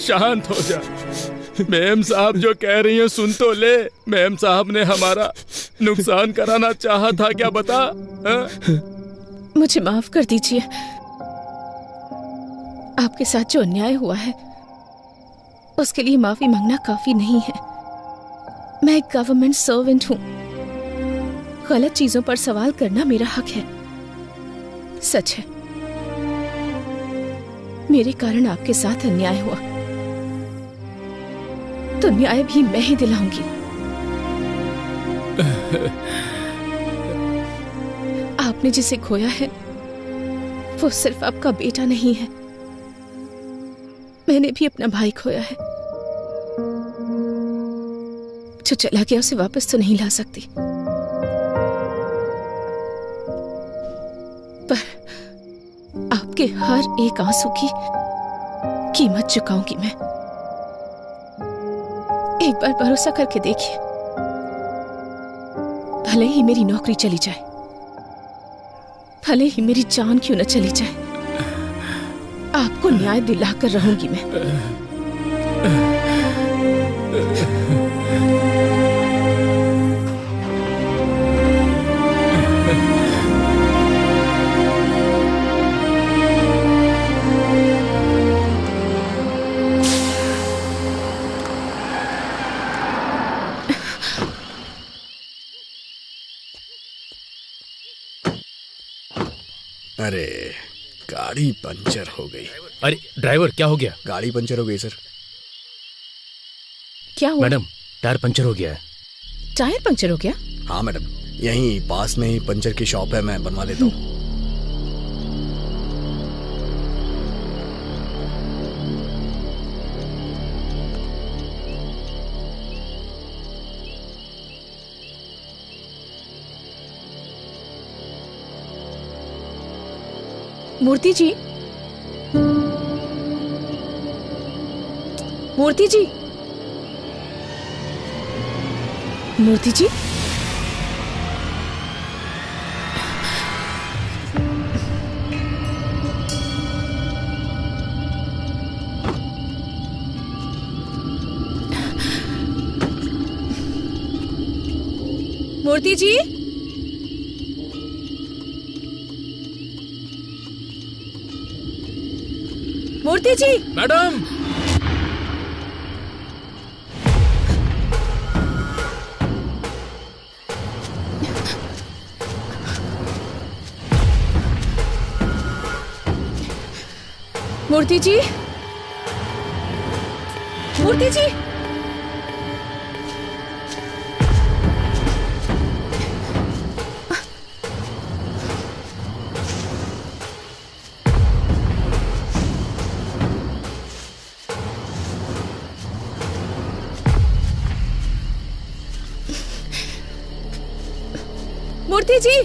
शांत हो जा। मैम साहब जो कह रही हैं सुन तो ले। मैम साहब ने हमारा नुकसान कराना चाहा था क्या, बता? मुझे माफ कर दीजिए, आपके साथ जो अन्याय हुआ है उसके लिए माफी मांगना काफी नहीं है। मैं एक गवर्नमेंट सर्वेंट हूँ, गलत चीजों पर सवाल करना मेरा हक है। सच है, मेरे कारण आपके साथ अन्याय हुआ, तो न्याय भी मैं ही दिलाऊंगी। आपने जिसे खोया है वो सिर्फ आपका बेटा नहीं है, मैंने भी अपना भाई खोया है। जो चला गया उसे वापस तो नहीं ला सकती, पर आपके हर एक आंसू की कीमत चुकाऊंगी मैं। एक बार भरोसा करके देखिए, भले ही मेरी नौकरी चली जाए, भले ही मेरी जान क्यों न चली जाए, आपको न्याय दिलाकर रहूंगी मैं। अरे गाड़ी पंचर हो गई। अरे ड्राइवर, क्या हो गया? गाड़ी पंचर हो गई सर। क्या हुआ? मैडम, टायर पंचर हो गया है। टायर पंचर हो गया? हाँ मैडम, यहीं पास में ही पंचर की शॉप है, मैं बनवा लेता हूँ। मूर्ति जी, मूर्ति जी, मूर्ति जी, मूर्ति जी, मूर्ति जी। मैडम, मूर्ति जी, मूर्ति जी, मूर्ति जी,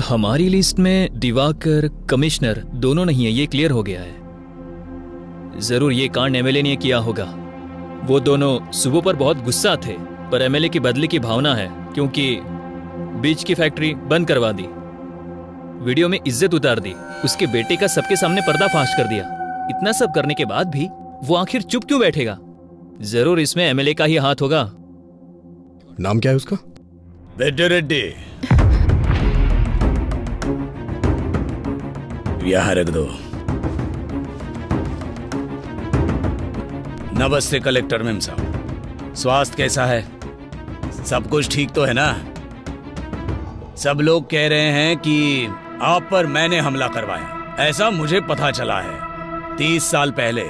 हमारी लिस्ट में दिवाकर, कमिश्नर दोनों नहीं है, ये क्लियर हो गया है। जरूर ये कांड एमएलए ने किया होगा। वो दोनों सुबह पर बहुत गुस्सा थे, पर एमएलए की बदले की भावना है, क्योंकि बीच की फैक्ट्री बंद करवा दी, वीडियो में इज्जत उतार दी, उसके बेटे का सबके सामने पर्दाफाश कर दिया। इतना सब करने के बाद भी वो आखिर चुप क्यों बैठेगा? जरूर इसमें एमएलए का ही हाथ होगा। नाम क्या है उसका? बेटे रेड्डी, यहाँ रख दो। नमस्ते कलेक्टर मैम साहब, स्वास्थ्य कैसा है? सब कुछ ठीक तो है ना? सब लोग कह रहे हैं कि आप पर मैंने हमला करवाया, ऐसा मुझे पता चला है। 30 साल पहले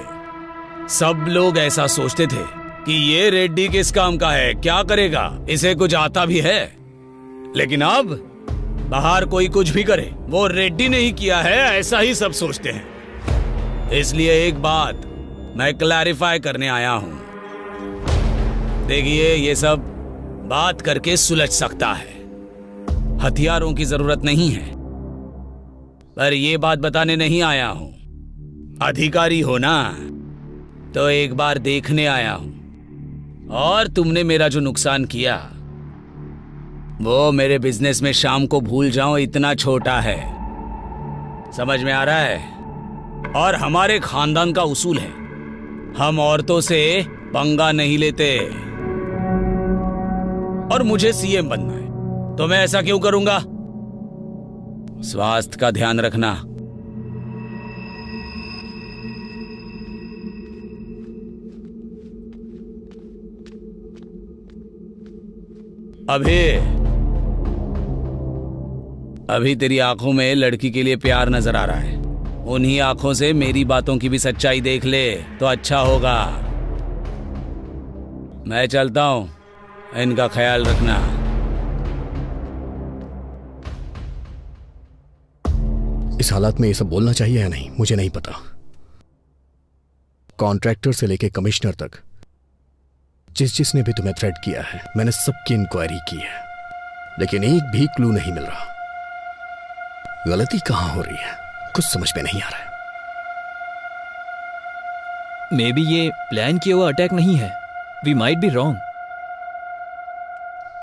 सब लोग ऐसा सोचते थे कि ये रेड्डी किस काम का है, क्या करेगा, इसे कुछ आता भी है। लेकिन अब बाहर कोई कुछ भी करे, वो रेड्डी ने ही किया है, ऐसा ही सब सोचते हैं। इसलिए एक बात मैं क्लैरिफाई करने आया हूं। देखिए, ये सब बात करके सुलझ सकता है, हथियारों की जरूरत नहीं है। पर ये बात बताने नहीं आया हूं। अधिकारी हो ना, तो एक बार देखने आया हूं। और तुमने मेरा जो नुकसान किया, वो मेरे बिजनेस में शाम को भूल जाऊं इतना छोटा है। समझ में आ रहा है? और हमारे खानदान का उसूल है, हम औरतों से पंगा नहीं लेते। और मुझे सीएम बनना है, तो मैं ऐसा क्यों करूंगा? स्वास्थ्य का ध्यान रखना। अभी तेरी आंखों में लड़की के लिए प्यार नजर आ रहा है। उन्हीं आंखों से मेरी बातों की भी सच्चाई देख ले तो अच्छा होगा। मैं चलता हूं, इनका ख्याल रखना। इस हालात में ये सब बोलना चाहिए या नहीं, मुझे नहीं पता। कॉन्ट्रैक्टर से लेके कमिश्नर तक जिसने भी तुम्हें थ्रेट किया है, मैंने सबकी इंक्वायरी की है, लेकिन एक भी क्लू नहीं मिल रहा। गलती कहां हो रही है, कुछ समझ में नहीं आ रहा है। मे बी ये प्लान किया हुआ अटैक नहीं है। We might be wrong.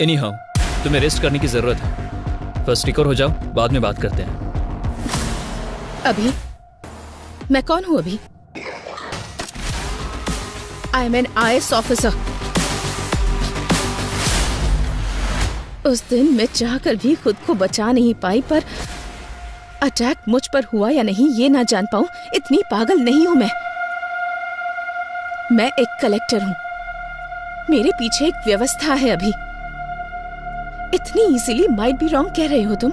Anyhow, तुम्हें रेस्ट करने की जरूरत है। फर्स्ट रिकवर हो जाओ, बाद में बात करते हैं। अभी मैं कौन हूं? अभी I am an IAS officer. उस दिन मैं चाहकर भी खुद को बचा नहीं पाई, पर अटैक मुझ पर हुआ या नहीं ये ना जान पाऊं, इतनी पागल नहीं हूं मैं। मैं एक कलेक्टर हूं, मेरे पीछे एक व्यवस्था है। अभी इतनी इजीली माइट बी रॉन्ग कह रहे हो तुम,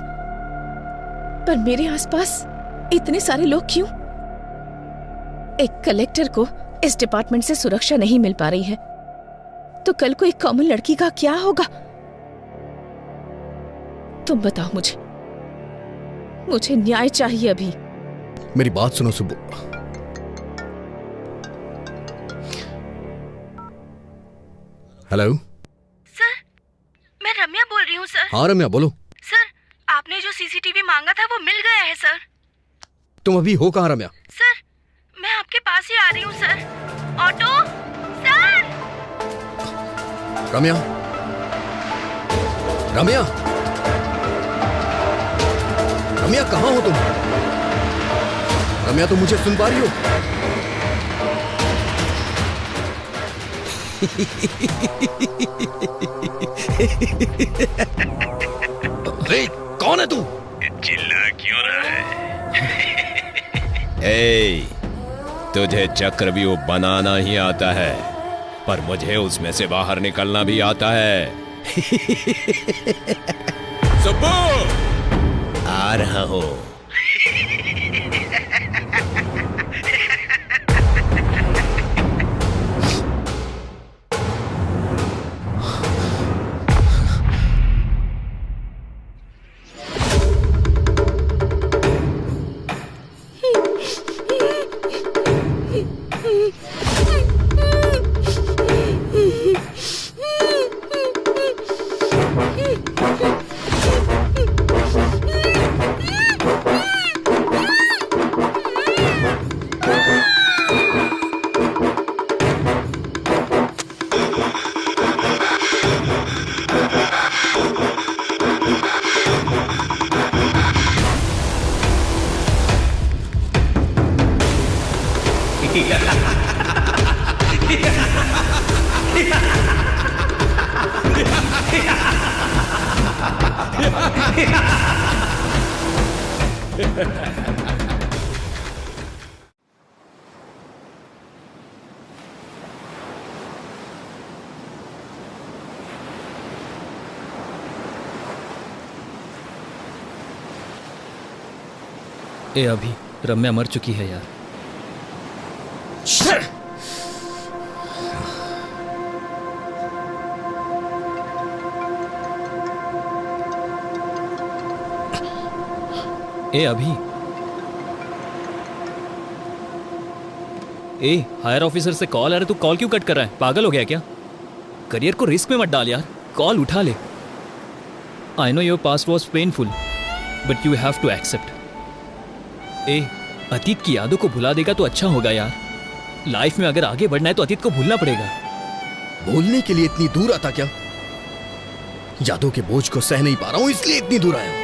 पर मेरे आसपास इतने सारे लोग क्यों? एक कलेक्टर को इस डिपार्टमेंट से सुरक्षा नहीं मिल पा रही है, तो कल को एक कॉमन लड़की का क्या होगा? तुम बताओ मुझे न्याय चाहिए। अभी मेरी बात सुनो सुब्बू। हेलो सर, मैं रम्या बोल रही हूँ सर। हाँ रम्या, बोलो। सर, आपने जो सीसीटीवी मांगा था वो मिल गया है सर। तुम अभी हो कहाँ रम्या? सर, मैं आपके पास ही आ रही हूँ sir. Auto sir. Ramya, Ramya, Ramya कहाँ हो तुम? रम्या, तुम मुझे सुन पा रही हो? अरे कौन है तू? चिल्ला क्यों रहा है? ए, तुझे चक्रव्यूह बनाना ही आता है, पर मुझे उसमें से बाहर निकलना भी आता है। सुब्बू, आ रहा हूं। ए अभी रम्या मर चुकी है यार। ए अभी, ए हायर ऑफिसर से कॉल आ रहा है, तू कॉल क्यों कट कर रहा है? पागल हो गया क्या? करियर को रिस्क में मत डाल यार, कॉल उठा ले। I know your past was painful but you have to accept. ए अतीत की यादों को भुला देगा तो अच्छा होगा यार। लाइफ में अगर आगे बढ़ना है तो अतीत को भूलना पड़ेगा। बोलने के लिए इतनी दूर आता क्या? यादों के बोझ को सह नहीं पा रहा हूं इसलिए इतनी दूर आया हूं।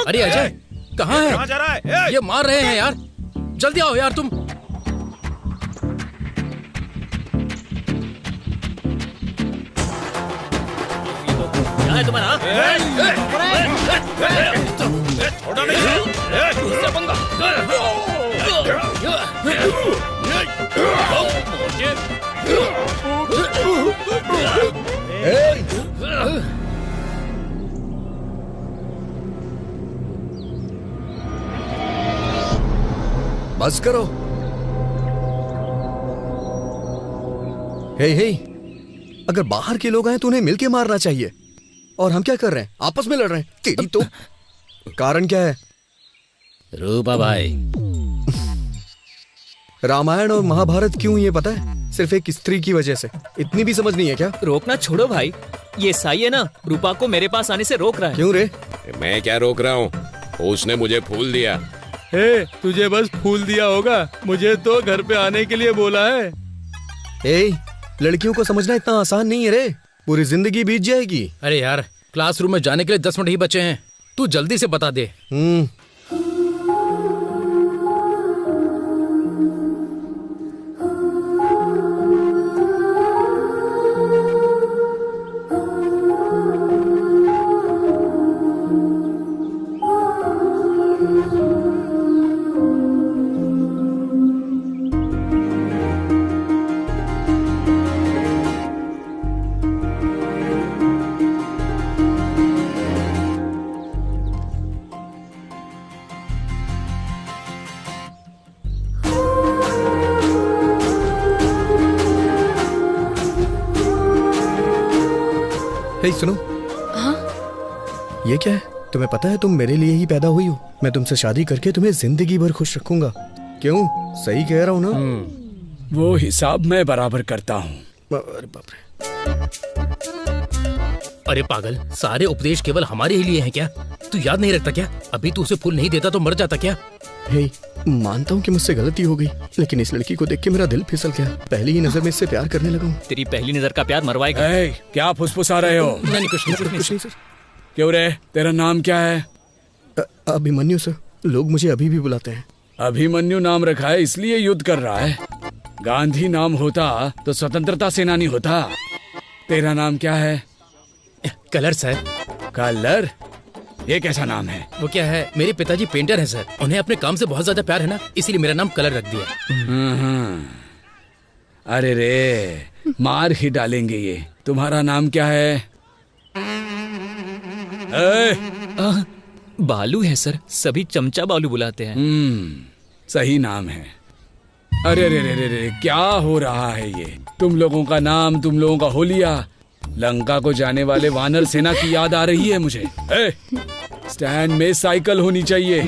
अरे अजय कहाँ है? जा रहा है? ये मार रहे हैं यार, जल्दी आओ यार तुम। क्या है तुम्हारा? छोड़ो नहीं, उससे पंगा। बस करो। हे हे, अगर बाहर के लोग आए तो उन्हें मिलके मारना चाहिए। और हम क्या कर रहे हैं? आपस में लड़ रहे हैं। तेरी तो कारण क्या है? रूपा भाई, रामायण और महाभारत क्यों ये पता है? सिर्फ एक स्त्री की वजह से। इतनी भी समझ नहीं है क्या? रोकना छोड़ो भाई, ये साई है ना, रूपा को मेरे पास आने से रोक रहा है। क्यों रे? मैं क्या रोक रहा हूँ, उसने मुझे फूल दिया। हे, तुझे बस फूल दिया होगा, मुझे तो घर पे आने के लिए बोला है। ए, लड़कियों को समझना इतना आसान नहीं है रे, पूरी जिंदगी बीत जाएगी। अरे यार, क्लासरूम में जाने के लिए 10 मिनट ही बचे हैं, तू जल्दी से बता दे। हे सुनो। हाँ? ये क्या है? तुम्हें पता है तुम मेरे लिए ही पैदा हुई हो। मैं तुमसे शादी करके तुम्हें जिंदगी भर खुश रखूंगा। क्यों? सही कह रहा हूँ ना? वो हिसाब मैं बराबर करता हूँ। अरे बाप रे। अरे पागल, सारे उपदेश केवल हमारे ही लिए हैं क्या? तू याद नहीं रखता क्या? अभी तू उसे फूल नहीं देता तो मर जाता क्या? हे, मानता हूँ कि मुझसे गलती हो गई, लेकिन इस लड़की को देख के मेरा दिल फिसल गया। पहली ही नजर में इससे प्यार करने लगा हूँ। तेरी पहली नजर का प्यार मरवाएगा। क्या फुसफुसा रहे हो? नहीं, कुछ नहीं सर। क्यों रे, तेरा नाम क्या है? अभिमन्यु सर, लोग मुझे अभी भी बुलाते हैं। अभिमन्यु नाम रखा है इसलिए युद्ध कर रहा है। गांधी नाम होता तो स्वतंत्रता सेनानी होता। तेरा नाम क्या है? Colour sir. कलर? ये कैसा नाम है? वो क्या है, मेरे पिताजी पेंटर हैं सर, उन्हें अपने काम से बहुत ज्यादा प्यार है ना, इसीलिए मेरा नाम कलर रख दिया। अरे रे, मार ही डालेंगे ये। तुम्हारा नाम क्या है? बालू है सर, सभी चमचा बालू बुलाते हैं। सही नाम है। अरे अरे अरे अरे, क्या हो रहा है ये? तुम लोगों का नाम, तुम लोगों का होलिया, लंका को जाने वाले वानर सेना की याद आ रही है मुझे। स्टैंड में साइकिल होनी चाहिए,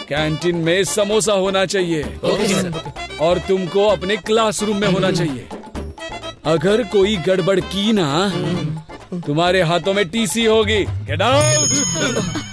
कैंटीन में समोसा होना चाहिए, और तुमको अपने क्लासरूम में होना चाहिए। अगर कोई गड़बड़ की ना, तुम्हारे हाथों में टीसी होगी। Get out.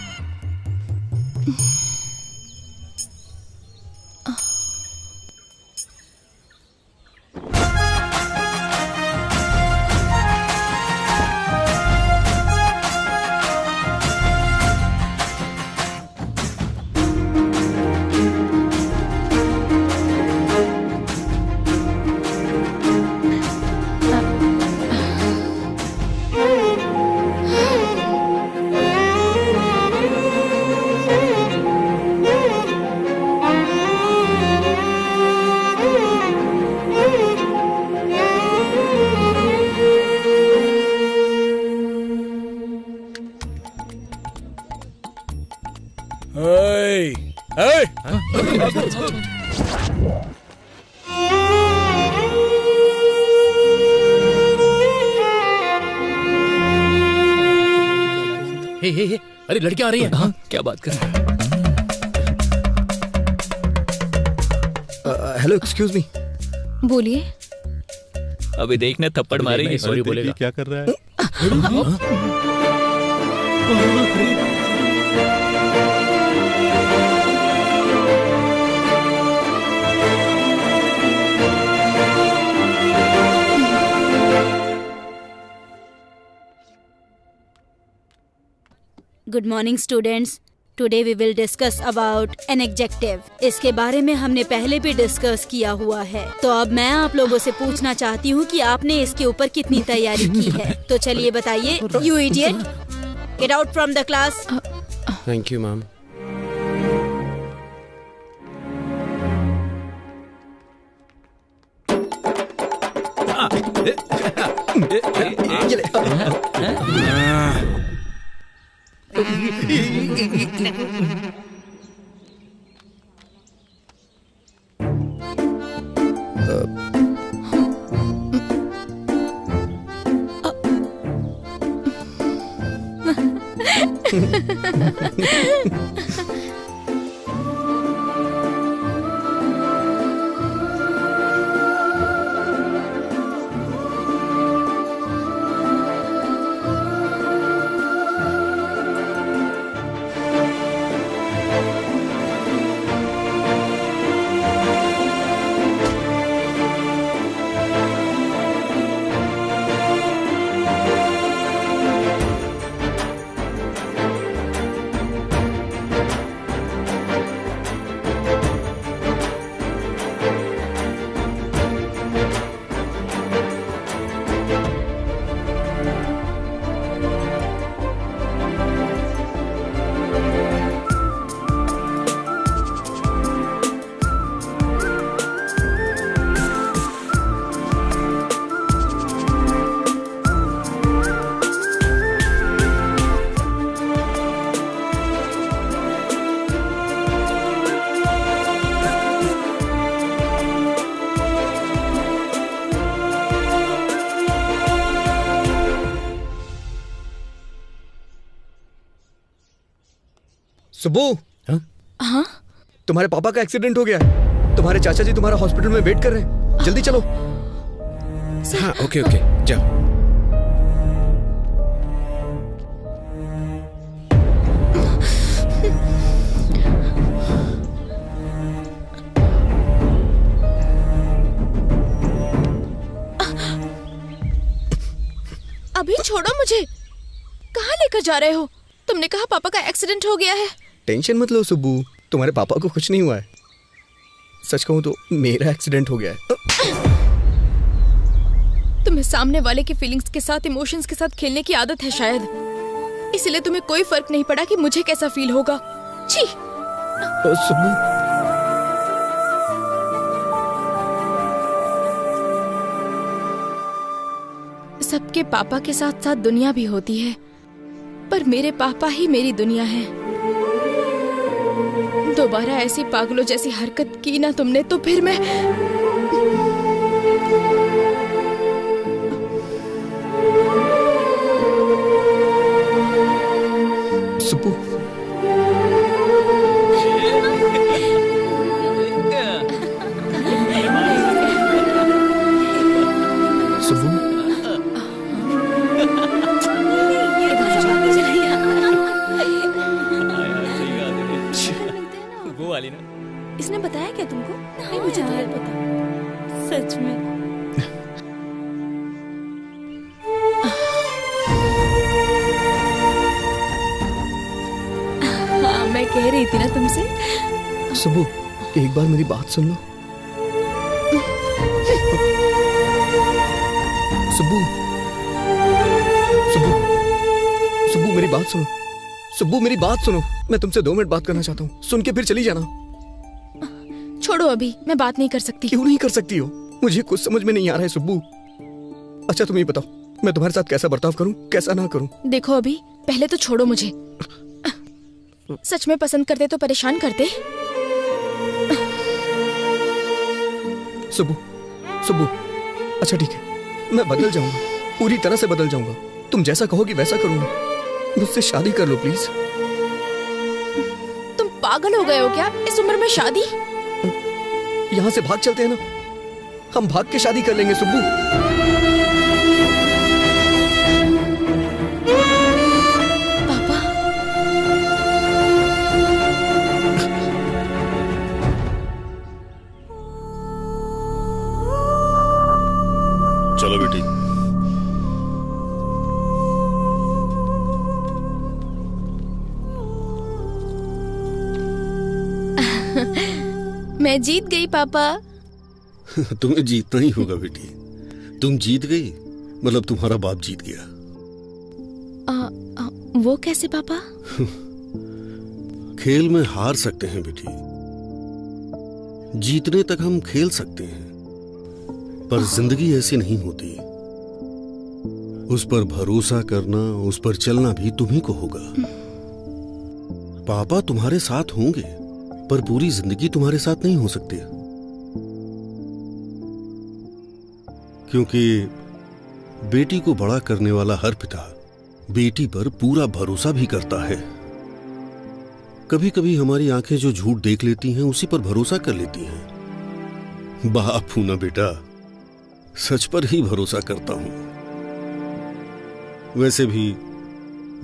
अरे लड़कियां आ रही हैं। हाँ, क्या बात कर रहे हैं? Hello, excuse me. बोलिए। अभी देखना थप्पड़ मारेगी। सॉरी बोलेगा। क्या कर रहा है? Good morning students. Today we will discuss about an adjective. इसके बारे में हमने पहले भी डिस्कस किया हुआ है, तो अब मैं आप लोगों से पूछना चाहती हूँ कि आपने इसके ऊपर कितनी तैयारी की है। तो चलिए बताइए। You idiot, get out from the class. Thank you ma'am. Subbu. हाँ? तुम्हारे पापा का एक्सीडेंट हो गया है। तुम्हारे चाचा जी तुम्हारा हॉस्पिटल में वेट कर रहे हैं। जल्दी चलो। हाँ, ओके ओके, जाओ। अभी छोड़ो मुझे। कहाँ लेकर जा रहे हो? तुमने कहा पापा का एक्सीडेंट हो गया है। टेंशन मत लो सुब्बू, तुम्हारे पापा को कुछ नहीं हुआ है। सच कहूं तो मेरा एक्सीडेंट हो गया है। तुम्हें सामने वाले की फीलिंग्स के साथ, इमोशंस के साथ खेलने की आदत है शायद, इसलिए तुम्हें कोई फर्क नहीं पड़ा कि मुझे कैसा फील होगा। छी। सुब्बू, सबके पापा के साथ साथ दुनिया भी होती है, पर मेरे पापा ही मेरी दुनिया है। दोबारा ऐसी पागलों जैसी हरकत की ना तुमने तो फिर मैं सुप्पू, वो वाली ना। इसने बताया क्या तुमको? नहीं मुझे तो नहीं पता सच में। हाँ मैं कह रही थी ना तुमसे। सुब्बू, एक बार मेरी बात सुन लो। सुब्बू, सुब्बू, सुब्बू मेरी बात सुनो। सुब्बू मेरी बात सुनो, मैं तुमसे 2 मिनट बात करना चाहता हूँ, सुन के फिर चली जाना। छोड़ो, अभी मैं बात नहीं कर सकती। क्यों नहीं कर सकती हो? मुझे कुछ समझ में नहीं आ रहा है सुब्बू। अच्छा तुम ये बताओ, मैं तुम्हारे साथ कैसा बर्ताव करूं, कैसा ना करूं? देखो अभी, पहले तो छोड़ो मुझे। सच में पसंद करते तो परेशान करते। सुब्बू, सुब्बू, अच्छा ठीक है, मैं बदल जाऊंगा, पूरी तरह से बदल जाऊंगा। तुम जैसा कहोगी वैसा करूंगा। मुझसे शादी कर लो प्लीज। तुम पागल हो गए हो क्या? इस उम्र में शादी? यहाँ से भाग चलते हैं ना, हम भाग के शादी कर लेंगे सुब्बू। पापा, चलो बेटी। मैं जीत गई पापा। तुम्हें जीतना ही होगा बेटी। तुम जीत गई मतलब तुम्हारा बाप जीत गया। वो कैसे पापा? खेल में हार सकते हैं बेटी, जीतने तक हम खेल सकते हैं, पर जिंदगी ऐसी नहीं होती। उस पर भरोसा करना, उस पर चलना भी तुम्ही को होगा। पापा तुम्हारे साथ होंगे, पर पूरी जिंदगी तुम्हारे साथ नहीं हो सकती, क्योंकि बेटी को बड़ा करने वाला हर पिता बेटी पर पूरा भरोसा भी करता है। कभी कभी हमारी आंखें जो झूठ देख लेती हैं उसी पर भरोसा कर लेती हैं। बाप हूं ना बेटा, सच पर ही भरोसा करता हूं। वैसे भी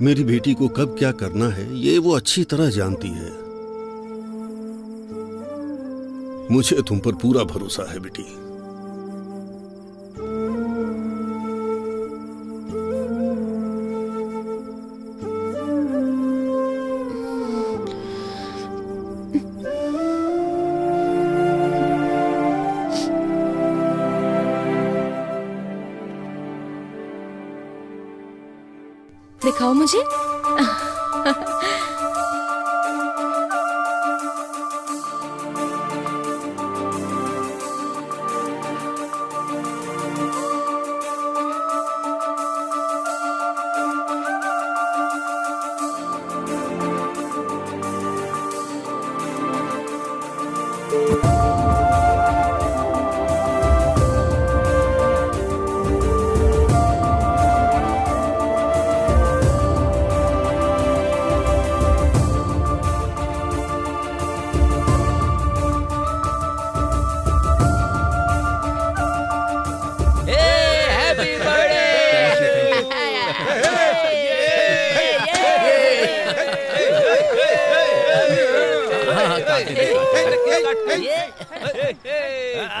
मेरी बेटी को कब क्या करना है ये वो अच्छी तरह जानती है। मुझे तुम पर पूरा भरोसा है बेटी। दिखाओ मुझे।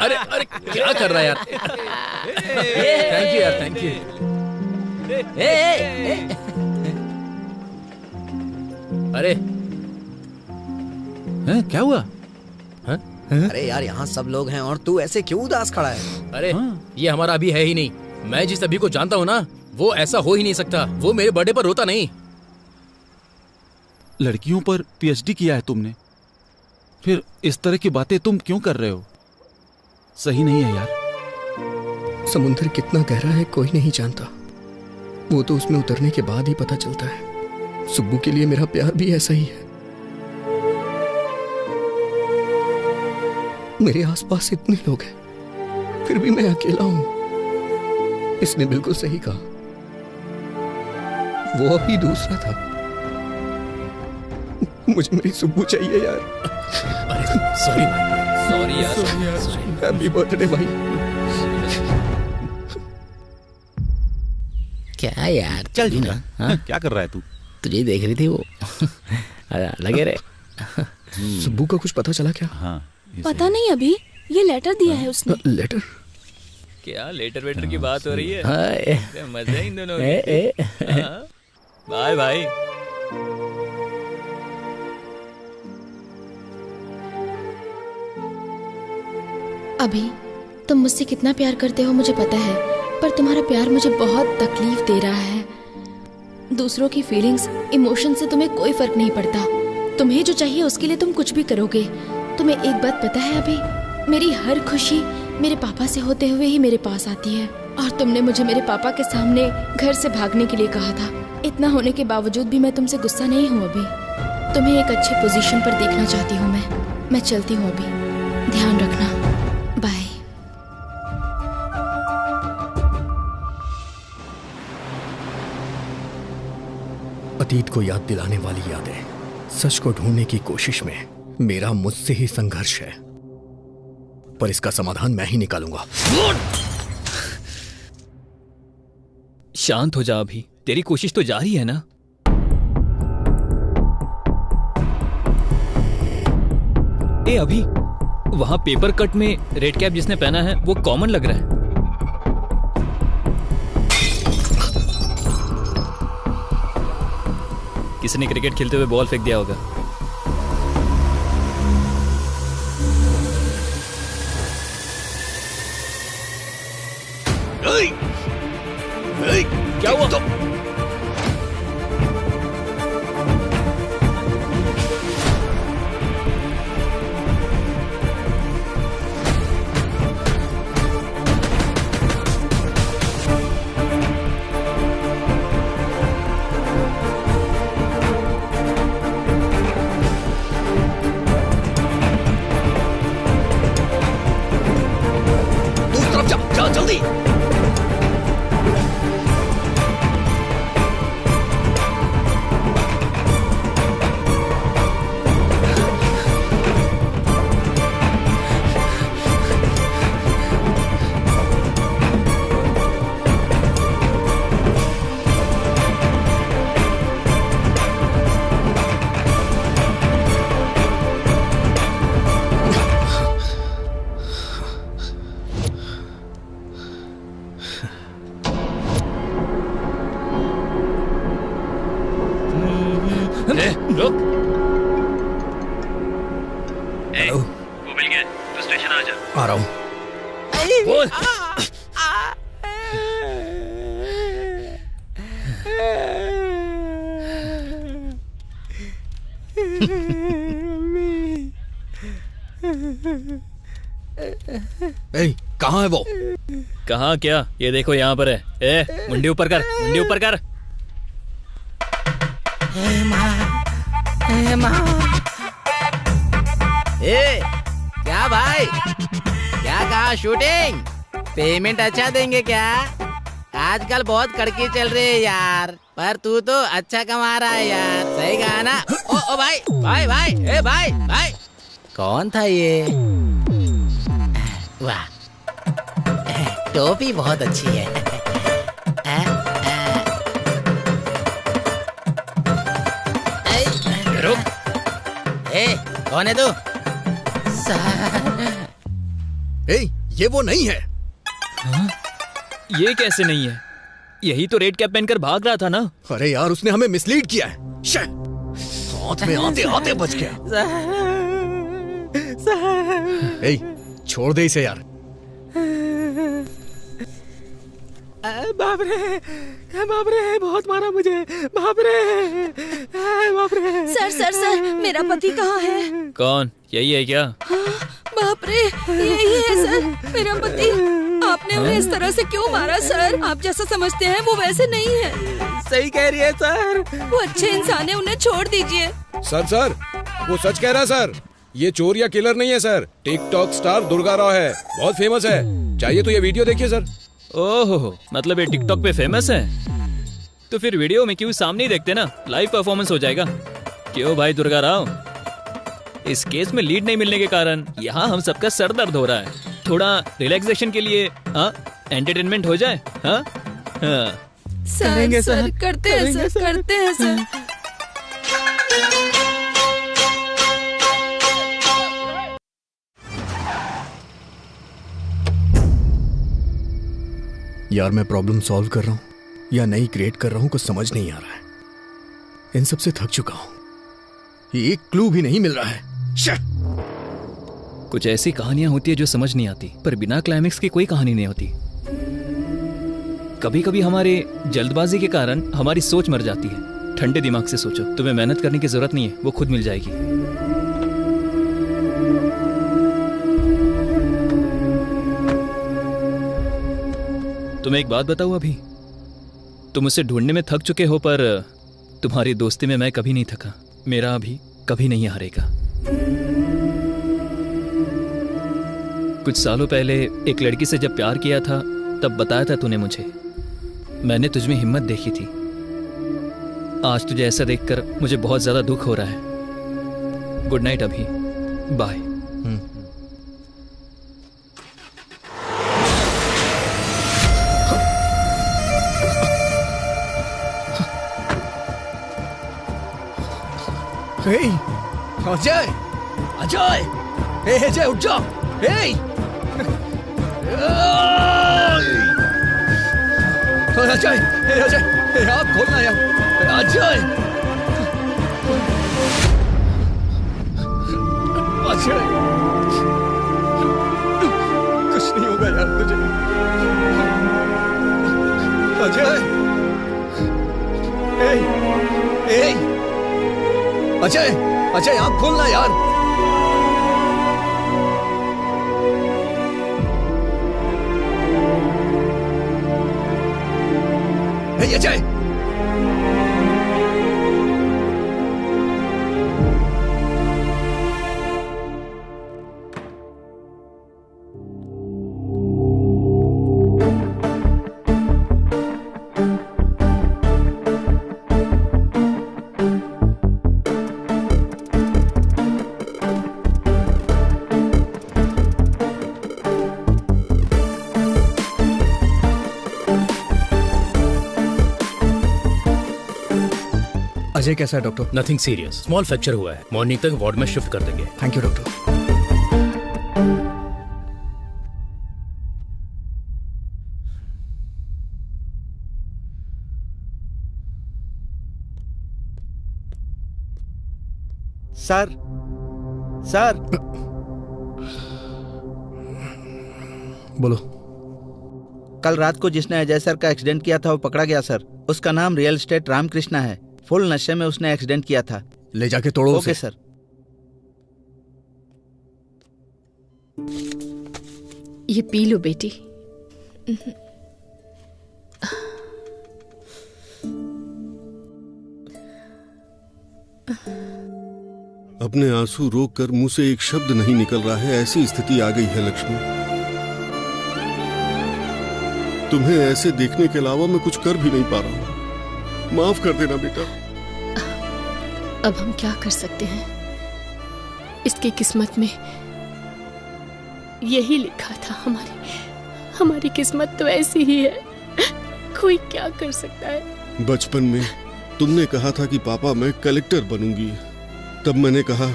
अरे अरे क्या कर रहा है यार? थैंक यू यार, थैंक यू। अरे क्या हुआ? अरे यार यहाँ सब लोग हैं और तू ऐसे क्यों उदास खड़ा है? अरे ये हमारा अभी है ही नहीं। मैं जिस अभी को जानता हूँ ना वो ऐसा हो ही नहीं सकता। वो मेरे बर्थडे पर रोता नहीं। लड़कियों पर पीएचडी किया है तुमने, फिर इस तरह की बातें तुम क्यों कर रहे हो? सही नहीं है यार। समुद्र कितना गहरा है कोई नहीं जानता, वो तो उसमें उतरने के बाद ही पता चलता है। सुब्बू के लिए मेरा प्यार भी ऐसा ही है। मेरे आसपास इतने लोग हैं, फिर भी मैं अकेला हूं। इसने बिल्कुल सही कहा, वो अभी दूसरा था। मुझे मेरी सुब्बू चाहिए यार। सॉरी भाई, सॉरी यार। हैप्पी बर्थडे भाई। क्या यार, चल जी ना। हाँ? क्या कर रहा है तू? तुझे देख रही थी वो। लगे रे। सुब्बू का कुछ पता चला क्या? हाँ, पता नहीं, अभी ये लेटर दिया है उसने। लेटर? क्या लेटर वेटर की बात हो रही है? हाँ, मजा है इन दोनों की। Bye bye. अभी तुम मुझसे कितना प्यार करते हो मुझे पता है, पर तुम्हारा प्यार मुझे बहुत तकलीफ दे रहा है। दूसरों की फीलिंग्स, इमोशन से तुम्हें कोई फर्क नहीं पड़ता। तुम्हें जो चाहिए उसके लिए तुम कुछ भी करोगे। तुम्हें एक बात पता है अभी, मेरी हर खुशी मेरे पापा से होते हुए ही मेरे पास आती है। और तुमने मुझे मेरे पापा के सामने घर से भागने के लिए कहा था। इतना होने के बावजूद भी मैं तुमसे गुस्सा नहीं हूँ अभी। तुम्हें एक अच्छे पोजीशन पर देखना चाहती हूँ मैं चलती हूँ अभी। ध्यान रखना, बाय। अतीत को याद दिलाने वाली यादें, सच को ढूंढने की कोशिश में मेरा मुझसे ही संघर्ष है, पर इसका समाधान मैं ही निकालूंगा। शांत हो जा अभी, तेरी कोशिश तो जारी है ना। ए अभी, वहां पेपर कट में रेड कैप जिसने पहना है वो कॉमन लग रहा है। किसी ने क्रिकेट खेलते हुए बॉल फेंक दिया होगा। क्या हुआ? दूसरी तरफ जा जल्दी। रुक। हेलो, वो मिल गया, तो स्टेशन आ जा। आ रहा हूँ। बोल। कहाँ है वो? कहाँ क्या? ये देखो यहाँ पर है। ए, मुंडी ऊपर कर, मुंडी ऊपर कर। ए, क्या भाई, क्या कहा शूटिंग? पेमेंट अच्छा देंगे क्या? आजकल बहुत कड़की चल रही है यार, पर तू तो अच्छा कमा रहा है यार। सही कहा ना? ओ भाई भाई भाई, ए भाई भाई, कौन था ये? वाह, टोपी बहुत अच्छी है। रुक। ए, कौन है तू? ये वो नहीं है। हाँ? ये कैसे नहीं है? यही तो रेड कैप पहनकर भाग रहा था ना। अरे यार, उसने हमें मिसलीड किया है। हाथ में आते आते बच गया। छोड़ दे इसे यार। बाप रे, बहुत मारा मुझे। बाप रे। सर, मेरा पति कहाँ है? कौन? यही है क्या? बाप रे, यही है सर, मेरा पति। आपने उन्हें इस तरह से क्यों मारा सर? आप जैसा समझते हैं वो वैसे नहीं है। सही कह रही है सर। वो अच्छे इंसान है, उन्हें छोड़ दीजिए। सर, वो सच कह रहा है सर। ये चोर या किलर नहीं है sir, TikTok star Durga Rao है, बहुत फेमस है। चाहिए तो ये वीडियो देखिए सर। ओहो, मतलब ये टिकटॉक पे फेमस है? तो फिर वीडियो में क्यों सामने ही देखते ना, लाइव परफॉर्मेंस हो जाएगा। क्यों भाई दुर्गा राव, इस केस में लीड नहीं मिलने के कारण यहाँ हम सबका सर दर्द हो रहा है। थोड़ा रिलैक्सेशन के लिए एंटरटेनमेंट हो जाए। हाँ करेंगे सर, करते हैं सर, करते हैं सर। यार मैं प्रॉब्लम सॉल्व कर रहा हूँ या नई क्रिएट कर रहा हूँ कुछ समझ नहीं आ रहा है। इन सब से थक चुका हूँ, एक क्लू भी नहीं मिल रहा है। कुछ ऐसी कहानियां होती है जो समझ नहीं आती, पर बिना क्लाइमेक्स की कोई कहानी नहीं होती। कभी कभी हमारे जल्दबाजी के कारण हमारी सोच मर जाती है। ठंडे दिमाग से सोचो, तुम्हें मेहनत करने की जरूरत नहीं है, वो खुद मिल जाएगी। तुम्हें एक बात बताऊं, अभी तुम उसे ढूंढने में थक चुके हो, पर तुम्हारी दोस्ती में मैं कभी नहीं थका। मेरा अभी कभी नहीं हारेगा। कुछ सालों पहले एक लड़की से जब प्यार किया था तब बताया था तूने मुझे। मैंने तुझमें हिम्मत देखी थी। आज तुझे ऐसा देखकर मुझे बहुत ज्यादा दुख हो रहा है। गुड नाइट अभी, बाय। अजय, अजय, अजय उठ जाओ। अजय, अजय, आप खोलना यार। अजय, अजय, कुछ नहीं होगा यार तुझे। अजय, अजय, अजय आँख खोलना यार। अजय, अजय कैसा है doctor? Nothing serious, small fracture हुआ है। मॉर्निंग तक वार्ड में शिफ्ट कर देंगे। Thank you doctor. Sir, sir, बोलो। कल रात को जिसने अजय सर का एक्सीडेंट किया था वो पकड़ा गया सर। उसका नाम रियल एस्टेट रामकृष्णा है। फुल नशे में उसने एक्सीडेंट किया था। ले जाके तोड़ो ओके सर। ये पी लो बेटी। अपने आंसू रोककर मुंह से एक शब्द नहीं निकल रहा है, ऐसी स्थिति आ गई है लक्ष्मी। तुम्हें ऐसे देखने के अलावा मैं कुछ कर भी नहीं पा रहा हूं। माफ कर देना बेटा। अब हम क्या कर सकते हैं? इसकी किस्मत में यही लिखा था। हमारी किस्मत तो ऐसी ही है, कोई क्या कर सकता है। बचपन में तुमने कहा था कि पापा मैं कलेक्टर बनूंगी, तब मैंने कहा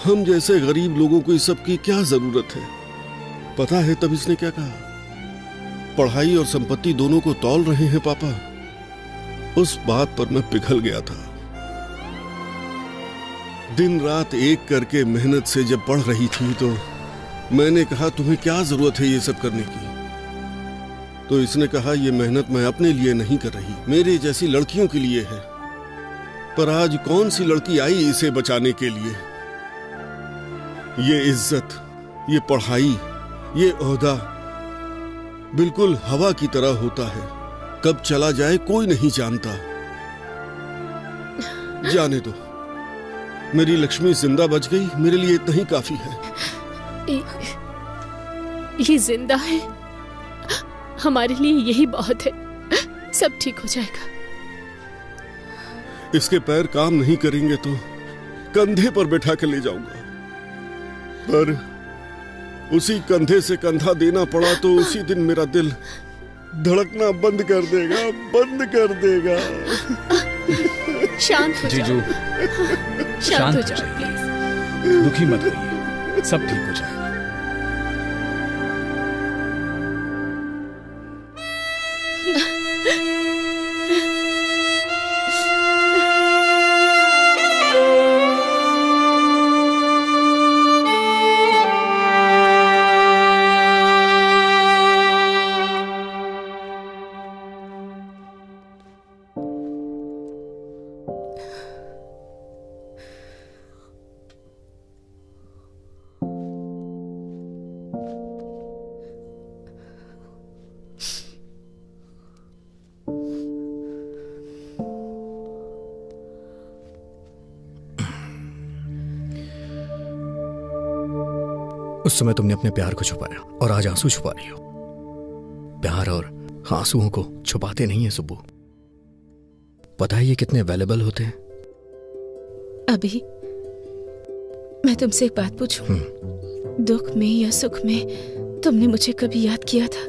हम जैसे गरीब लोगों को इस सब की क्या जरूरत है। पता है तब इसने क्या कहा? पढ़ाई और संपत्ति दोनों को तौल रहे हैं पापा। उस बात पर मैं पिघल गया था। दिन रात एक करके मेहनत से जब पढ़ रही थी तो मैंने कहा तुम्हें क्या जरूरत है ये सब करने की। तो इसने कहा ये मेहनत मैं अपने लिए नहीं कर रही, मेरे जैसी लड़कियों के लिए है। पर आज कौन सी लड़की आई इसे बचाने के लिए? ये इज्जत, ये पढ़ाई, ये ओहदा बिल्कुल हवा की तरह होता है, कब चला जाए कोई नहीं जानता। जाने दो, मेरी लक्ष्मी जिंदा बच गई, मेरे लिए इतना ही काफी है। ये जिंदा है, हमारे लिए यही बहुत है। सब ठीक हो जाएगा। इसके पैर काम नहीं करेंगे तो कंधे पर बैठा कर ले जाऊंगा, पर उसी कंधे से कंधा देना पड़ा तो उसी दिन मेरा दिल धड़कना बंद कर देगा, बंद कर देगा। शांत हो जीजू, शांत हो जाओ प्लीज। दुखी मत होइए, सब ठीक हो जाएगा। उस समय तुमने अपने प्यार को छुपाया और आज आंसू छुपा रही हो। प्यार और आंसुओं को छुपाते नहीं है सुब्बू। पता है ये कितने वैल्यूएबल होते हैं। अभी मैं तुमसे एक बात पूछूं? दुख में या सुख में तुमने मुझे कभी याद किया था?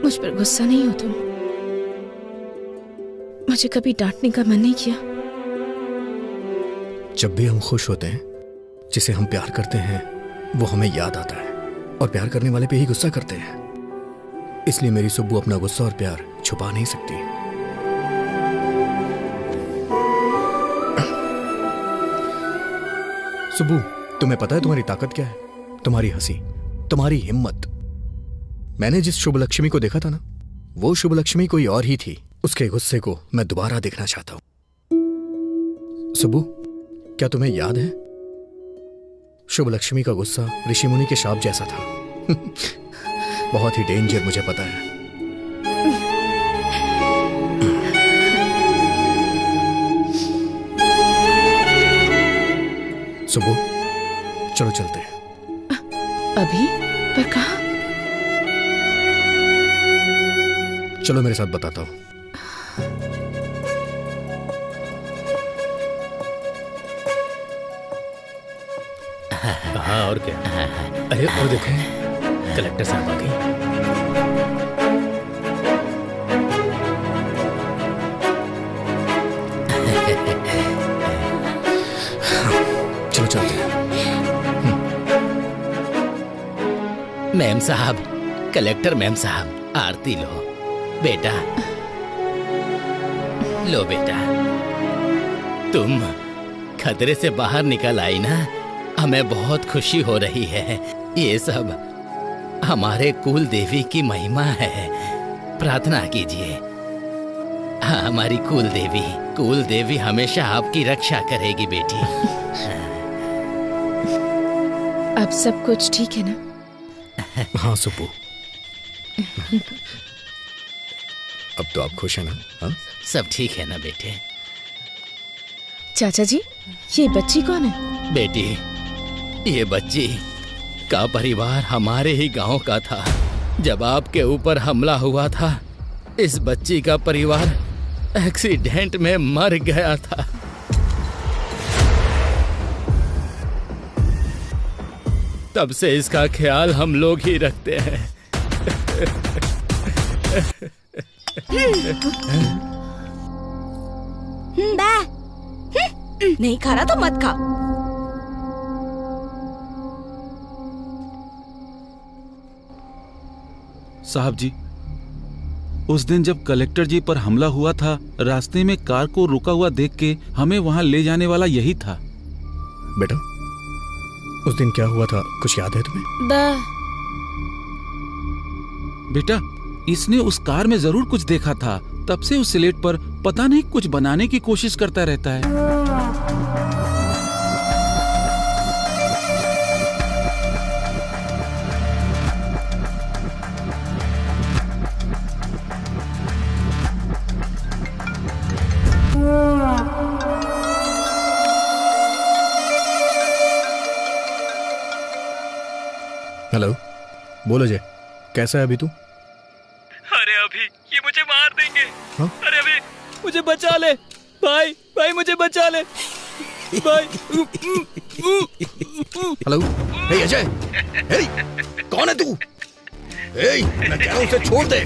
मुझ पर गुस्सा नहीं हो तुम? मुझे कभी डांटने का मन नहीं किया? जब भी हम खुश होते हैं, जिसे हम प्यार करते हैं वो हमें याद आता है, और प्यार करने वाले पे ही गुस्सा करते हैं। इसलिए मेरी सुब्बू अपना गुस्सा और प्यार छुपा नहीं सकती। सुब्बू, तुम्हें पता है तुम्हारी ताकत क्या है? तुम्हारी हंसी, तुम्हारी हिम्मत। मैंने जिस शुभ लक्ष्मी को देखा था ना, वो शुभ लक्ष्मी कोई और ही थी। उसके गुस्से को मैं दोबारा देखना चाहता हूं। सुब्बू, क्या तुम्हें याद है शुभ लक्ष्मी का गुस्सा ऋषि मुनि के शाप जैसा था। बहुत ही डेंजर, मुझे पता है। सुबह चलो चलते हैं। अभी? पर कहाँ? चलो मेरे साथ बताता हूँ। हाँ और क्या? अरे वो देखो, कलेक्टर साहब आ गई। चलो चलते हैं। मैम साहब, कलेक्टर मैम साहब, आरती लो बेटा। लो बेटा, तुम खतरे से बाहर निकल आई ना, हमें बहुत खुशी हो रही है। ये सब हमारे कुल देवी की महिमा है। प्रार्थना कीजिए। हाँ, हमारी कुल देवी हमेशा आपकी रक्षा करेगी बेटी। अब सब कुछ ठीक है ना? हाँ सुब्बू, अब तो आप खुश हैं ना? हाँ? सब ठीक है ना बेटे? चाचा जी, ये बच्ची कौन है? बेटी, ये बच्ची का परिवार हमारे ही गांव का था। जब आपके ऊपर हमला हुआ था, इस बच्ची का परिवार एक्सीडेंट में मर गया था। तब से इसका ख्याल हम लोग ही रखते हैं। नहीं खा रहा तो मत खा। साहब जी, उस दिन जब कलेक्टर जी पर हमला हुआ था, रास्ते में कार को रुका हुआ देख के हमें वहां ले जाने वाला यही था। बेटा, उस दिन क्या हुआ था, कुछ याद है तुम्हें? बेटा, इसने उस कार में जरूर कुछ देखा था। तब से उस स्लेट पर पता नहीं कुछ बनाने की कोशिश करता रहता है। बोल अजय, कैसा है अभी तू? अरे अभी ये मुझे मार देंगे। हाँ? अरे अभी मुझे बचा ले भाई, भाई मुझे बचा ले भाई। हेलो, हे अजय, हे, कौन है तू? हे, मैं कह रहा हूँ उसे छोड़ दे।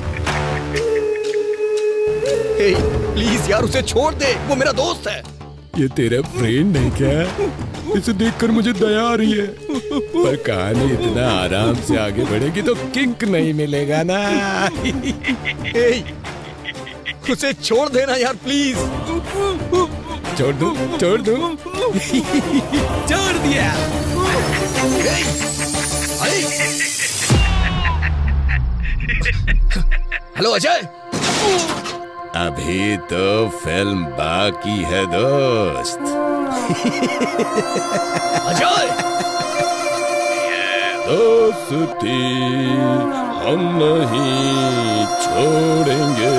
हे, प्लीज यार उसे छोड़ दे, वो मेरा दोस्त है। ये तेरा फ्रेंड है क्या? इसे देखकर मुझे दया आ रही है। पर कहानी इतना आराम से आगे बढ़ेगी तो किक नहीं मिलेगा ना। हे, उसे छोड़ देना यार प्लीज। छोड़ दो, छोड़ दो। छोड़ दिया। हेलो अजय। अभी तो फिल्म बाकी है दोस्त। अजय, ये दोस्ती हम नहीं छोड़ेंगे।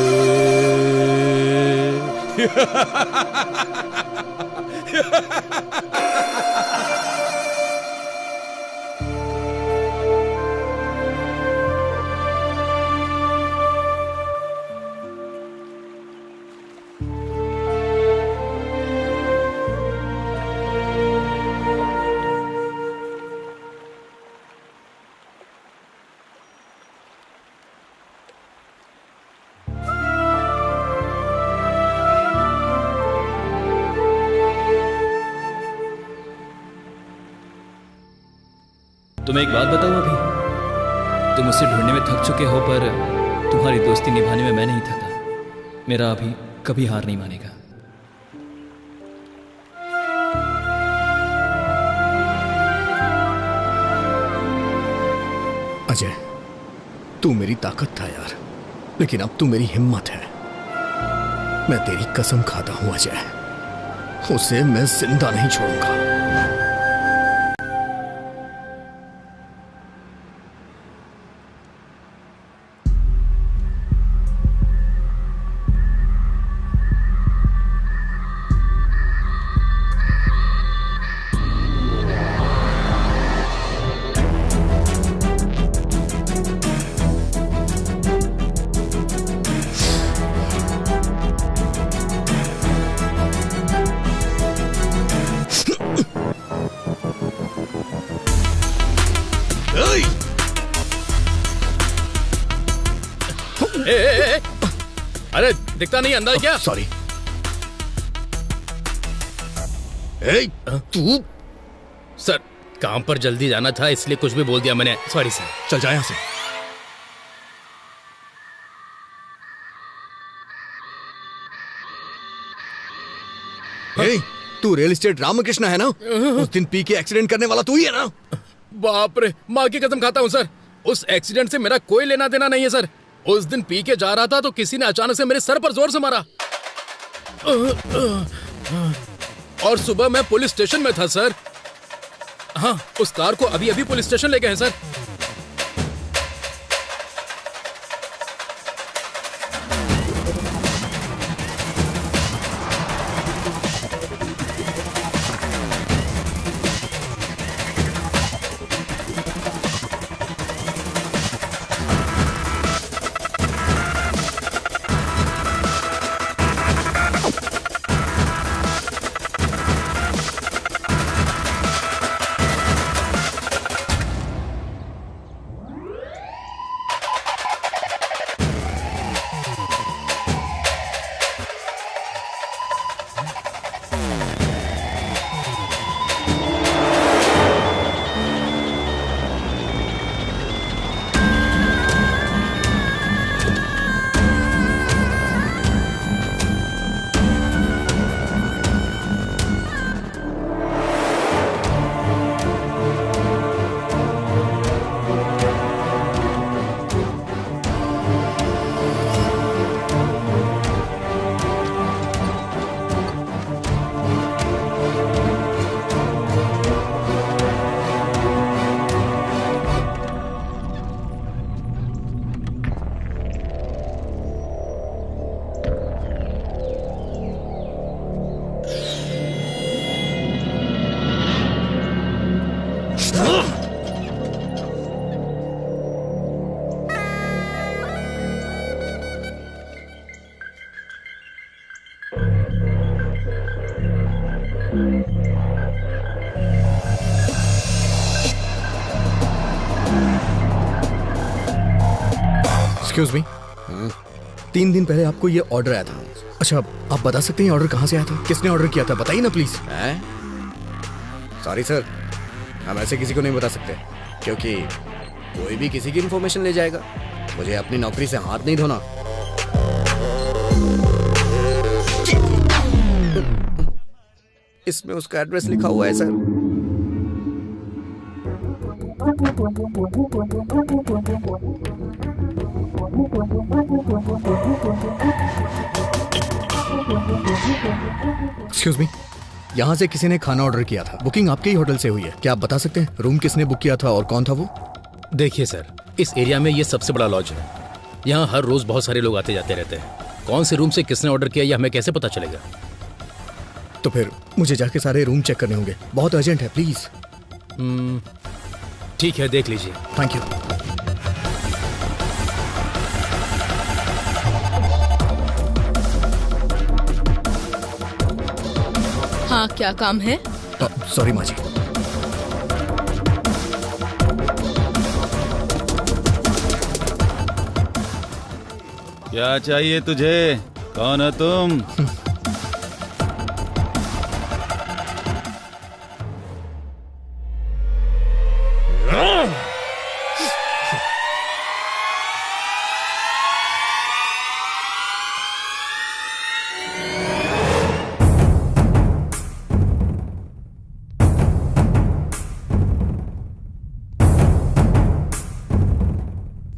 तुम्हें एक बात बताऊं, अभी तुम उसे ढूंढने में थक चुके हो, पर तुम्हारी दोस्ती निभाने में मैं नहीं थका। मेरा अभी कभी हार नहीं मानेगा। अजय, तू मेरी ताकत था यार, लेकिन अब तू मेरी हिम्मत है। मैं तेरी कसम खाता हूं अजय, उसे मैं जिंदा नहीं छोड़ूंगा। अरे दिखता नहीं अंदर क्या? सॉरी। तू? सर काम पर जल्दी जाना था इसलिए कुछ भी बोल दिया मैंने। Sorry sir. चल जा यहाँ से। तू रियल एस्टेट रामकृष्ण है ना? उस दिन पी के एक्सीडेंट करने वाला तू ही है ना? बाप रे, माँ की कसम खाता हूँ सर, उस एक्सीडेंट से मेरा कोई लेना देना नहीं है सर। उस दिन पी के जा रहा था तो किसी ने अचानक से मेरे सर पर जोर से मारा और सुबह मैं पुलिस स्टेशन में था सर। हाँ, उस कार को अभी अभी पुलिस स्टेशन ले गए हैं सर। एक्सक्यूज मी, 3 दिन पहले आपको ये ऑर्डर आया था। अच्छा, आप बता सकते हैं ऑर्डर कहाँ से आया था? किसने ऑर्डर किया था? बताइए ना प्लीज। सॉरी सर, हम ऐसे किसी को नहीं बता सकते, क्योंकि कोई भी किसी की इन्फॉर्मेशन ले जाएगा। मुझे अपनी नौकरी से हाथ नहीं धोना। इसमें उसका एड्रेस लिखा हुआ है सर। एक्सक्यूज मी, यहाँ से किसी ने खाना ऑर्डर किया था। बुकिंग आपके ही होटल से हुई है। क्या आप बता सकते हैं रूम किसने बुक किया था और कौन था वो? देखिए सर, इस एरिया में ये सबसे बड़ा लॉज है। यहाँ हर रोज बहुत सारे लोग आते जाते रहते हैं। कौन से रूम से किसने ऑर्डर किया, ये हमें कैसे पता चलेगा? तो फिर मुझे जाके सारे रूम चेक करने होंगे। बहुत अर्जेंट है, प्लीज। ठीक है, देख लीजिए। Thank you. हाँ, क्या काम है? सॉरी माँ जी। क्या चाहिए तुझे? कौन हो तुम?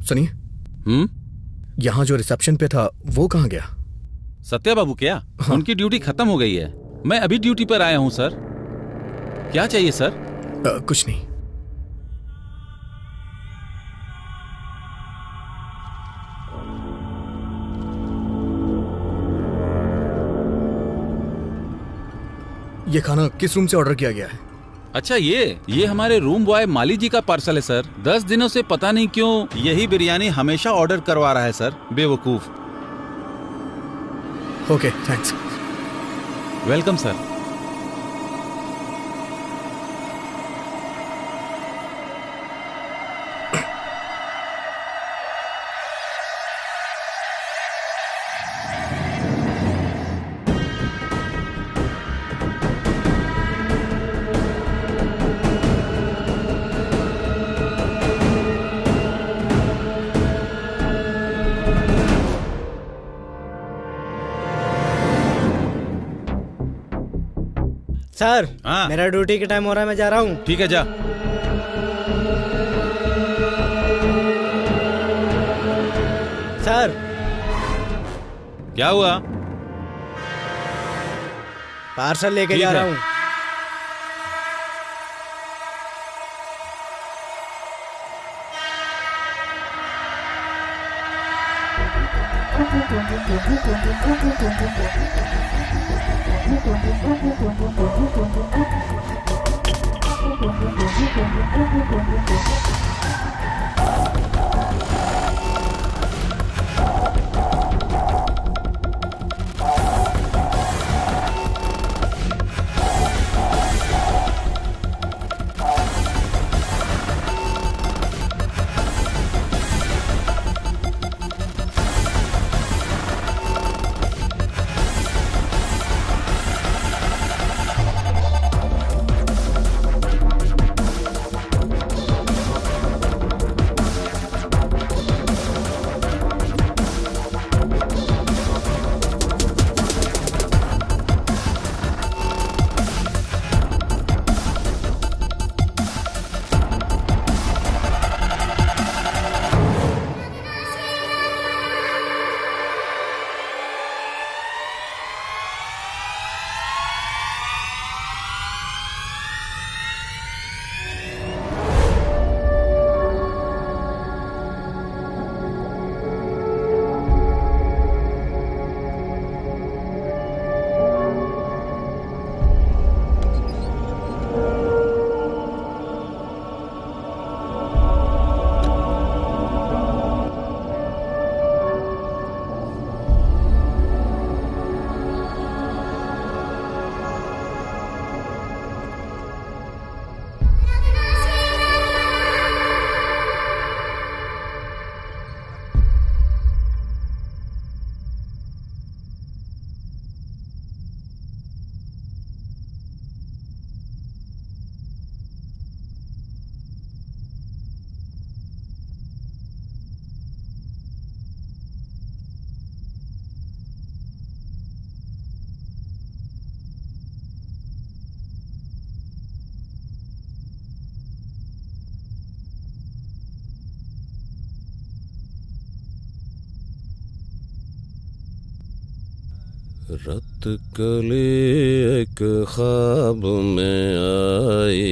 सुनिए, यहाँ जो रिसेप्शन पे था वो कहाँ गया? सत्या बाबू क्या? हाँ। उनकी ड्यूटी खत्म हो गई है। मैं अभी ड्यूटी पर आया हूँ सर। क्या चाहिए सर? कुछ नहीं। ये खाना किस रूम से ऑर्डर किया गया है? अच्छा, ये हमारे रूम बॉय माली जी का पार्सल है सर। 10 दिनों से पता नहीं क्यों यही बिरयानी हमेशा ऑर्डर करवा रहा है सर, बेवकूफ। Okay, thanks. Welcome sir. Sir, मेरा ड्यूटी का टाइम हो रहा है, मैं जा रहा हूँ। ठीक है, जा। सर, क्या हुआ? पार्सल लेके जा रहा हूँ। रत कली एक ख्वाब में आई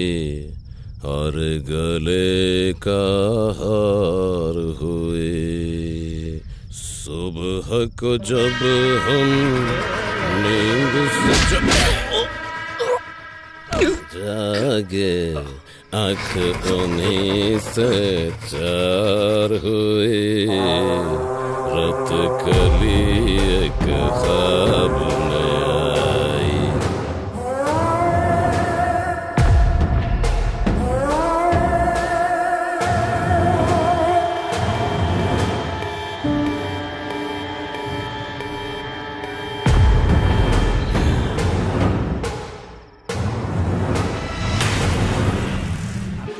और गले का हार हुए। सुबह को जब हम नींद से जागे आँख उन्हीं से चार हुई। रत कली एक ख्वाब में आई।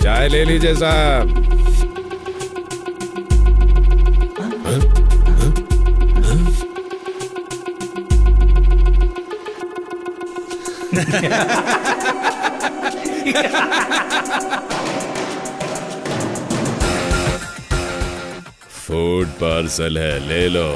चाय ले लीजिए साहब। फूड पार्सल है, ले लो।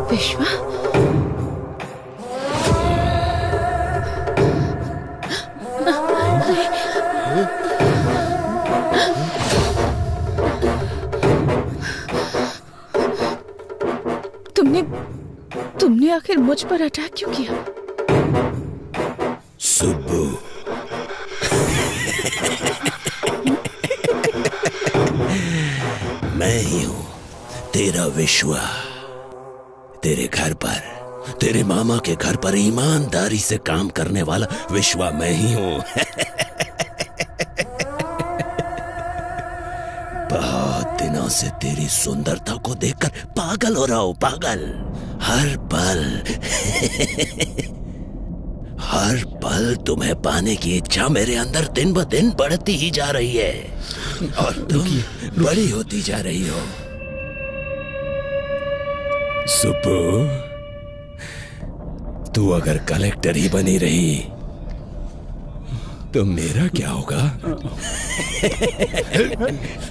विश्वा, तुमने आखिर मुझ पर अटैक क्यों किया? सुब्बू, मैं ही हूँ तेरा विश्वा। तेरे घर पर, तेरे मामा के घर पर ईमानदारी से काम करने वाला विश्वा मैं ही हूँ। बहुत दिनों से तेरी सुंदरता को देखकर पागल हो रहा हूँ, पागल। हर पल तुम्हें पाने की इच्छा मेरे अंदर दिन ब दिन बढ़ती ही जा रही है और तुम बड़ी होती जा रही हो। सुब्बू, तू अगर कलेक्टर ही बनी रही तो मेरा क्या होगा?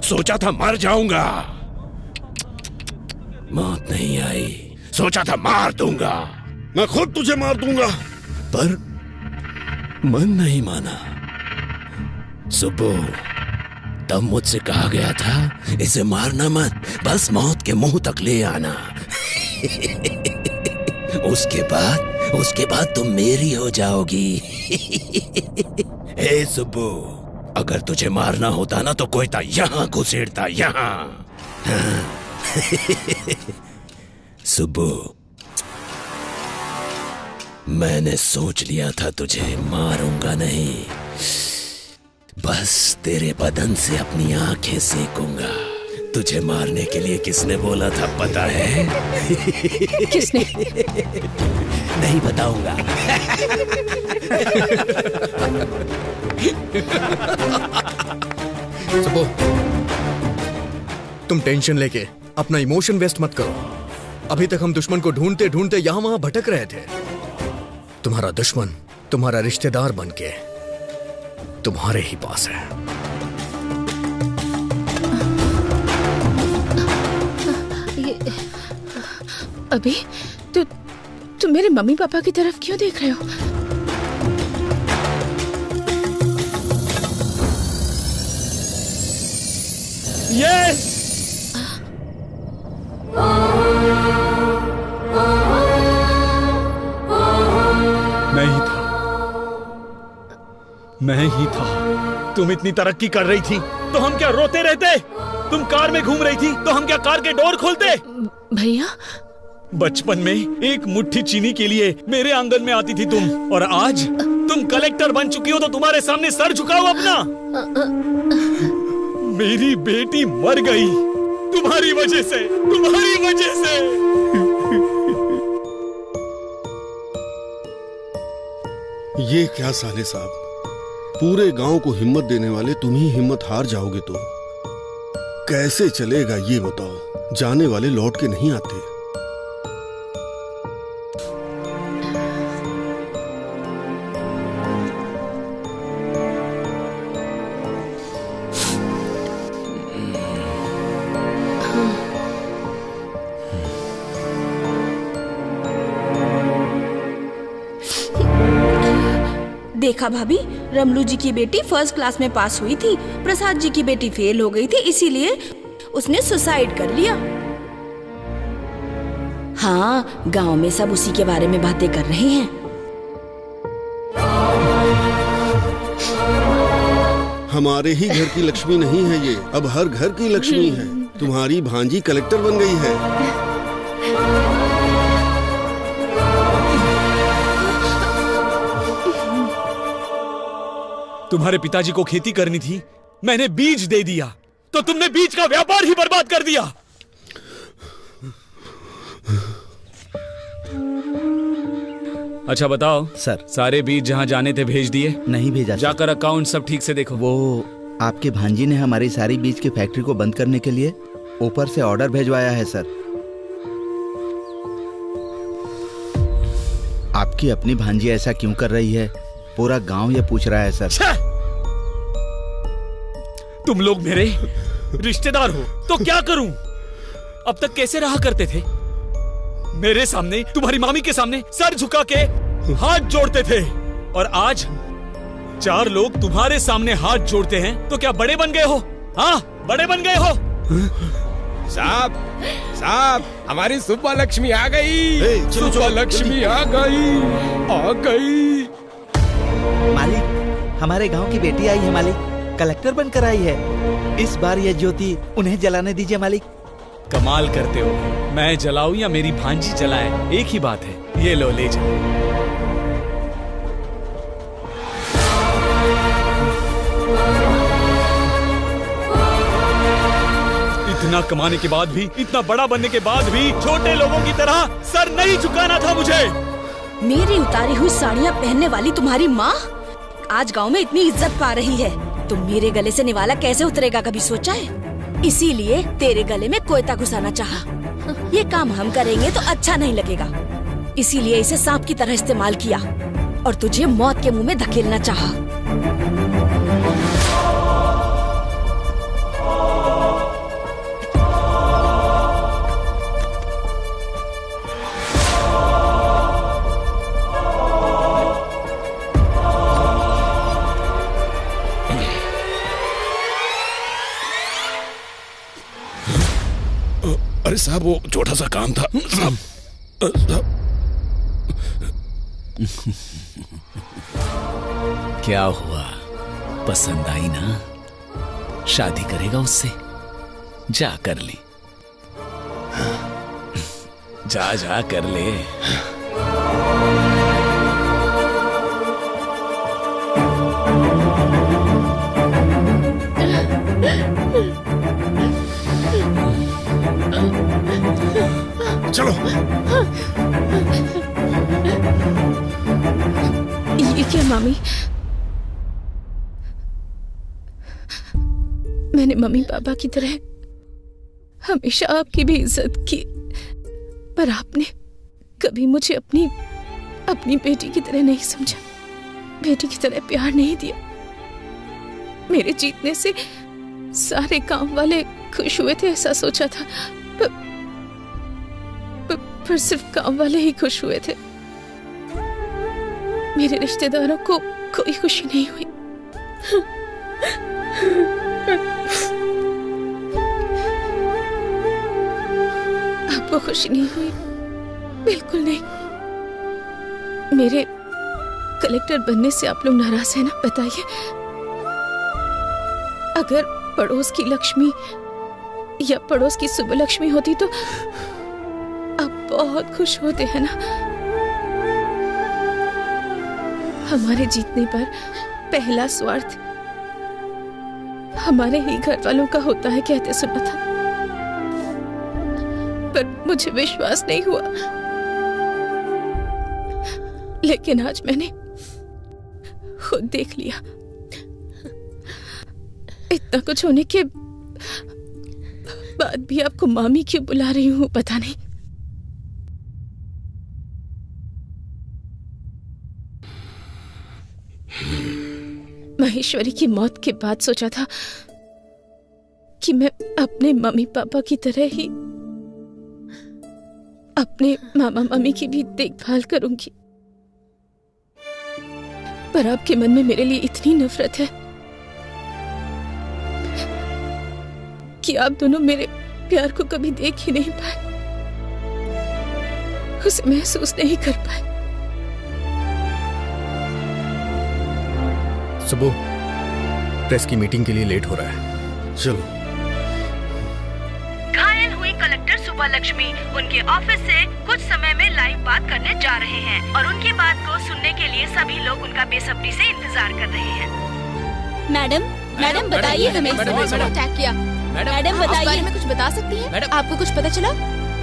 सोचा था मर जाऊंगा, मौत नहीं आई। सोचा था मार दूंगा, मैं खुद तुझे मार दूंगा, पर मन नहीं माना। सुब्बू, तब मुझसे कहा गया था इसे मारना मत, बस मौत के मुंह तक ले आना। उसके बाद तुम मेरी हो जाओगी। हे सुब्बू, अगर तुझे मारना होता ना तो कोयता यहाँ घुसेड़ता, यहाँ। सुब्बू, मैंने सोच लिया था तुझे मारूंगा नहीं, बस तेरे बदन से अपनी आंखें सेकूंगा। तुझे मारने के लिए किसने बोला था पता है? किसने? नहीं बताऊंगा। सुबो, तुम टेंशन लेके अपना इमोशन वेस्ट मत करो। अभी तक हम दुश्मन को ढूंढते ढूंढते यहां वहां भटक रहे थे। तुम्हारा दुश्मन तुम्हारा रिश्तेदार बनके तुम्हारे ही पास है। अभी तुम मेरे मम्मी पापा की तरफ क्यों देख रहे हो? यस! मैं ही था। तुम इतनी तरक्की कर रही थी तो हम क्या रोते रहते? तुम कार में घूम रही थी तो हम क्या कार के डोर खोलते? भैया, बचपन में एक मुट्ठी चीनी के लिए मेरे आंगन में आती थी तुम, और आज तुम कलेक्टर बन चुकी हो तो तुम्हारे सामने सर झुकाओ अपना। मेरी बेटी मर गई तुम्हारी वजह से, तुम्हारी वजह से। ये क्या साले साहब, पूरे गांव को हिम्मत देने वाले तुम ही हिम्मत हार जाओगे तो कैसे चलेगा ये बताओ? जाने वाले लौट के नहीं आते। देखा भाभी, रमलू जी की बेटी फर्स्ट क्लास में पास हुई थी, प्रसाद जी की बेटी फेल हो गई थी, इसीलिए उसने सुसाइड कर लिया। हाँ, गांव में सब उसी के बारे में बातें कर रहे हैं। हमारे ही घर की लक्ष्मी नहीं है ये, अब हर घर की लक्ष्मी है। तुम्हारी भांजी कलेक्टर बन गई है। तुम्हारे पिताजी को खेती करनी थी, मैंने बीज दे दिया तो तुमने बीज का व्यापार ही बर्बाद कर दिया। अच्छा बताओ सर, सारे बीज जहां जाने थे भेज दिए? नहीं भेजा। जाकर अकाउंट सब ठीक से देखो। वो आपके भांजी ने हमारी सारी बीज की फैक्ट्री को बंद करने के लिए ऊपर से ऑर्डर भेजवाया है सर। आपकी अपनी भांजी ऐसा क्यों कर रही है, पूरा गांव ये पूछ रहा है सर। तुम लोग मेरे रिश्तेदार हो तो क्या करूं? अब तक कैसे रहा करते थे? मेरे सामने, तुम्हारी मामी के सामने सर झुका के हाथ जोड़ते थे, और आज 4 लोग तुम्हारे सामने हाथ जोड़ते हैं तो क्या बड़े बन गए हो? हाँ, बड़े बन गए हो। साहब, हमारी सुब्बा लक्ष्मी आ गई। सुब्बा लक्ष्मी आ गई। मालिक, हमारे गांव की बेटी आई है मालिक, कलेक्टर बनकर आई है। इस बार यह ज्योति उन्हें जलाने दीजिए मालिक। कमाल करते हो, मैं जलाऊं या मेरी भांजी जलाए, एक ही बात है। ये लो, ले जाओ। इतना कमाने के बाद भी, इतना बड़ा बनने के बाद भी छोटे लोगों की तरह सर नहीं झुकाना था मुझे। मेरी उतारी हुई साड़ियाँ पहनने वाली तुम्हारी माँ आज गांव में इतनी इज्जत पा रही है, तो मेरे गले से निवाला कैसे उतरेगा, कभी सोचा है? इसीलिए तेरे गले में कोयता घुसाना चाहा। ये काम हम करेंगे तो अच्छा नहीं लगेगा, इसीलिए इसे सांप की तरह इस्तेमाल किया और तुझे मौत के मुंह में धकेलना चाहा। अरे साहब वो छोटा सा काम था साहब। क्या हुआ, पसंद आई ना? शादी करेगा उससे? जा कर ले, जा जा कर ले। चलो। ये क्या मामी? मैंने मम्मी पापा की तरह हमेशा आपकी भी इज्जत की, पर आपने कभी मुझे अपनी बेटी की तरह नहीं समझा, बेटी की तरह प्यार नहीं दिया। मेरे जीतने से सारे काम वाले खुश हुए थे ऐसा सोचा था, पर सिर्फ काम वाले ही खुश हुए थे। मेरे रिश्तेदारों को कोई खुशी नहीं हुई। आपको खुशी नहीं हुई? बिल्कुल नहीं। मेरे कलेक्टर बनने से आप लोग नाराज हैं ना? बताइए, अगर पड़ोस की लक्ष्मी या पड़ोस की सुबलक्ष्मी होती तो आप बहुत खुश होते हैं ना? हमारे जीतने पर पहला स्वार्थ हमारे ही घर वालों का होता है कहते सुना था, पर मुझे विश्वास नहीं हुआ। लेकिन आज मैंने खुद देख लिया। इतना कुछ होने के बाद भी आपको मामी क्यों बुला रही हूँ पता नहीं। महेश्वरी की मौत के बाद सोचा था कि मैं अपने मम्मी पापा की तरह ही अपने मामा मामी की भी देखभाल करूंगी, पर आपके मन में मेरे लिए इतनी नफरत है कि आप दोनों मेरे प्यार को कभी देख ही नहीं पाए, उसे महसूस नहीं कर पाए। सुबह प्रेस की मीटिंग के लिए लेट हो रहा है, चलो। घायल हुई कलेक्टर सुबलक्ष्मी उनके ऑफिस से कुछ समय में लाइव बात करने जा रहे हैं और उनकी बात को सुनने के लिए सभी लोग उनका बेसब्री से इंतजार कर रहे हैं। मैडम बताइए हमें, अटैक किया। मैडम बताइए, बारे में कुछ बता सकती हैं? आपको कुछ पता चला?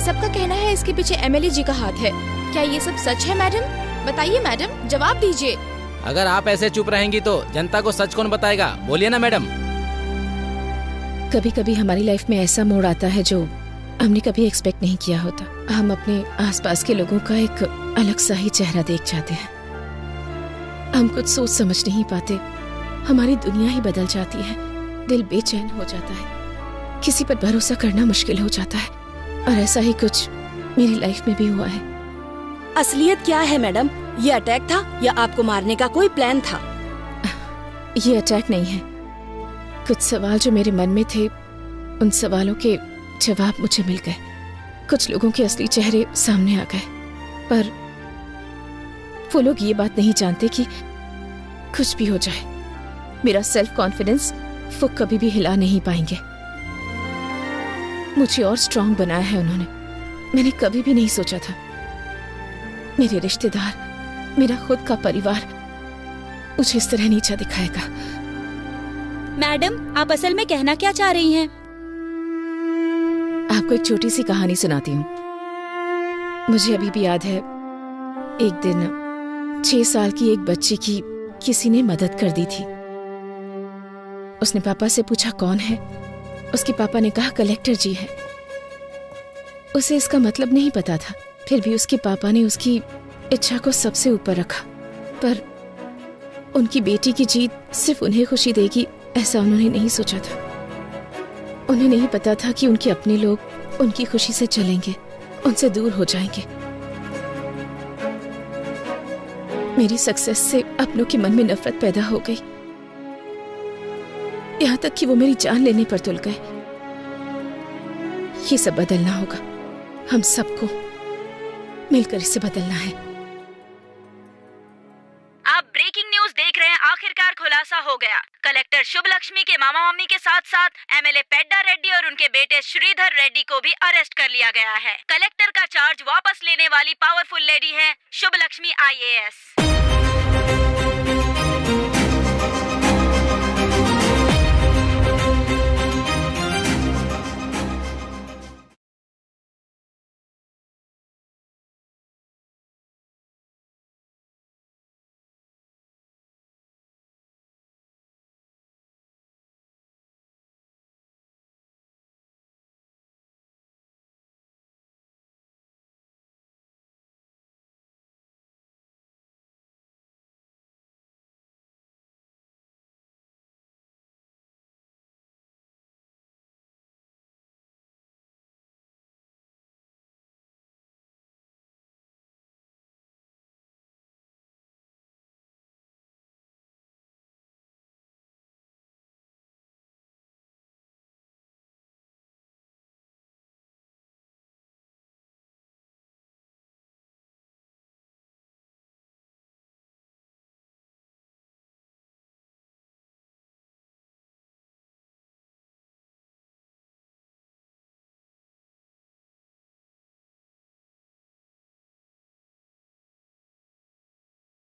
सबका कहना है इसके पीछे एमएलए जी का हाथ है, क्या ये सब सच है? मैडम बताइए, मैडम जवाब दीजिए। अगर आप ऐसे चुप रहेंगी तो जनता को सच कौन बताएगा? बोलिए ना मैडम। कभी कभी हमारी लाइफ में ऐसा मोड़ आता है जो हमने कभी एक्सपेक्ट नहीं किया होता। हम अपने आसपास के लोगों का एक अलग सा ही चेहरा देख जाते हैं। हम कुछ सोच समझ नहीं पाते, हमारी दुनिया ही बदल जाती है, दिल बेचैन हो जाता है, किसी पर भरोसा करना मुश्किल हो जाता है, और ऐसा ही कुछ मेरी लाइफ में भी हुआ है। असलियत क्या है मैडम? ये अटैक था या आपको मारने का कोई प्लान था? ये अटैक नहीं है। कुछ सवाल जो मेरे मन में थे, उन सवालों के जवाब मुझे मिल गए। कुछ लोगों के असली चेहरे सामने आ गए, पर वो लोग ये बात नहीं जानते कि कुछ भी हो जाए, मेरा सेल्फ कॉन्फिडेंस वो कभी भी हिला नहीं पाएंगे। मुझे और स्ट्रांग बनाया है उन्होंने। मैंने कभी भी नहीं सोचा था मेरे रिश्तेदार, मेरा खुद का परिवार मुझे इस तरह नीचा दिखाएगा। मैडम आप असल में कहना क्या चाह रही हैं? आपको एक छोटी सी कहानी सुनाती हूँ। मुझे अभी भी याद है, एक दिन 6 साल की एक बच्ची की किसी ने मदद कर दी थी। उसने पापा से पूछा कौन है। उसके पापा ने कहा कलेक्टर जी है। उसे इसका मतलब नहीं पता था, फिर भी उसके पापा ने उसकी इच्छा को सबसे ऊपर रखा। पर उनकी बेटी की जीत सिर्फ उन्हें खुशी देगी ऐसा उन्होंने नहीं सोचा था। उन्हें नहीं पता था कि उनके अपने लोग उनकी खुशी से चलेंगे, उनसे दूर हो जाएंगे। मेरी सक्सेस से अपनों के मन में नफरत पैदा हो गई, यहाँ तक कि वो मेरी जान लेने पर तुल गए। ये सब बदलना होगा। हम सबको मिलकर इसे बदलना है। आप ब्रेकिंग न्यूज देख रहे हैं। आखिरकार खुलासा हो गया। कलेक्टर शुभ लक्ष्मी के मामा मम्मी के साथ साथ एमएलए पेड्डा रेड्डी और उनके बेटे श्रीधर रेड्डी को भी अरेस्ट कर लिया गया है। कलेक्टर का चार्ज वापस लेने वाली पावरफुल लेडी है शुभ लक्ष्मी IAS।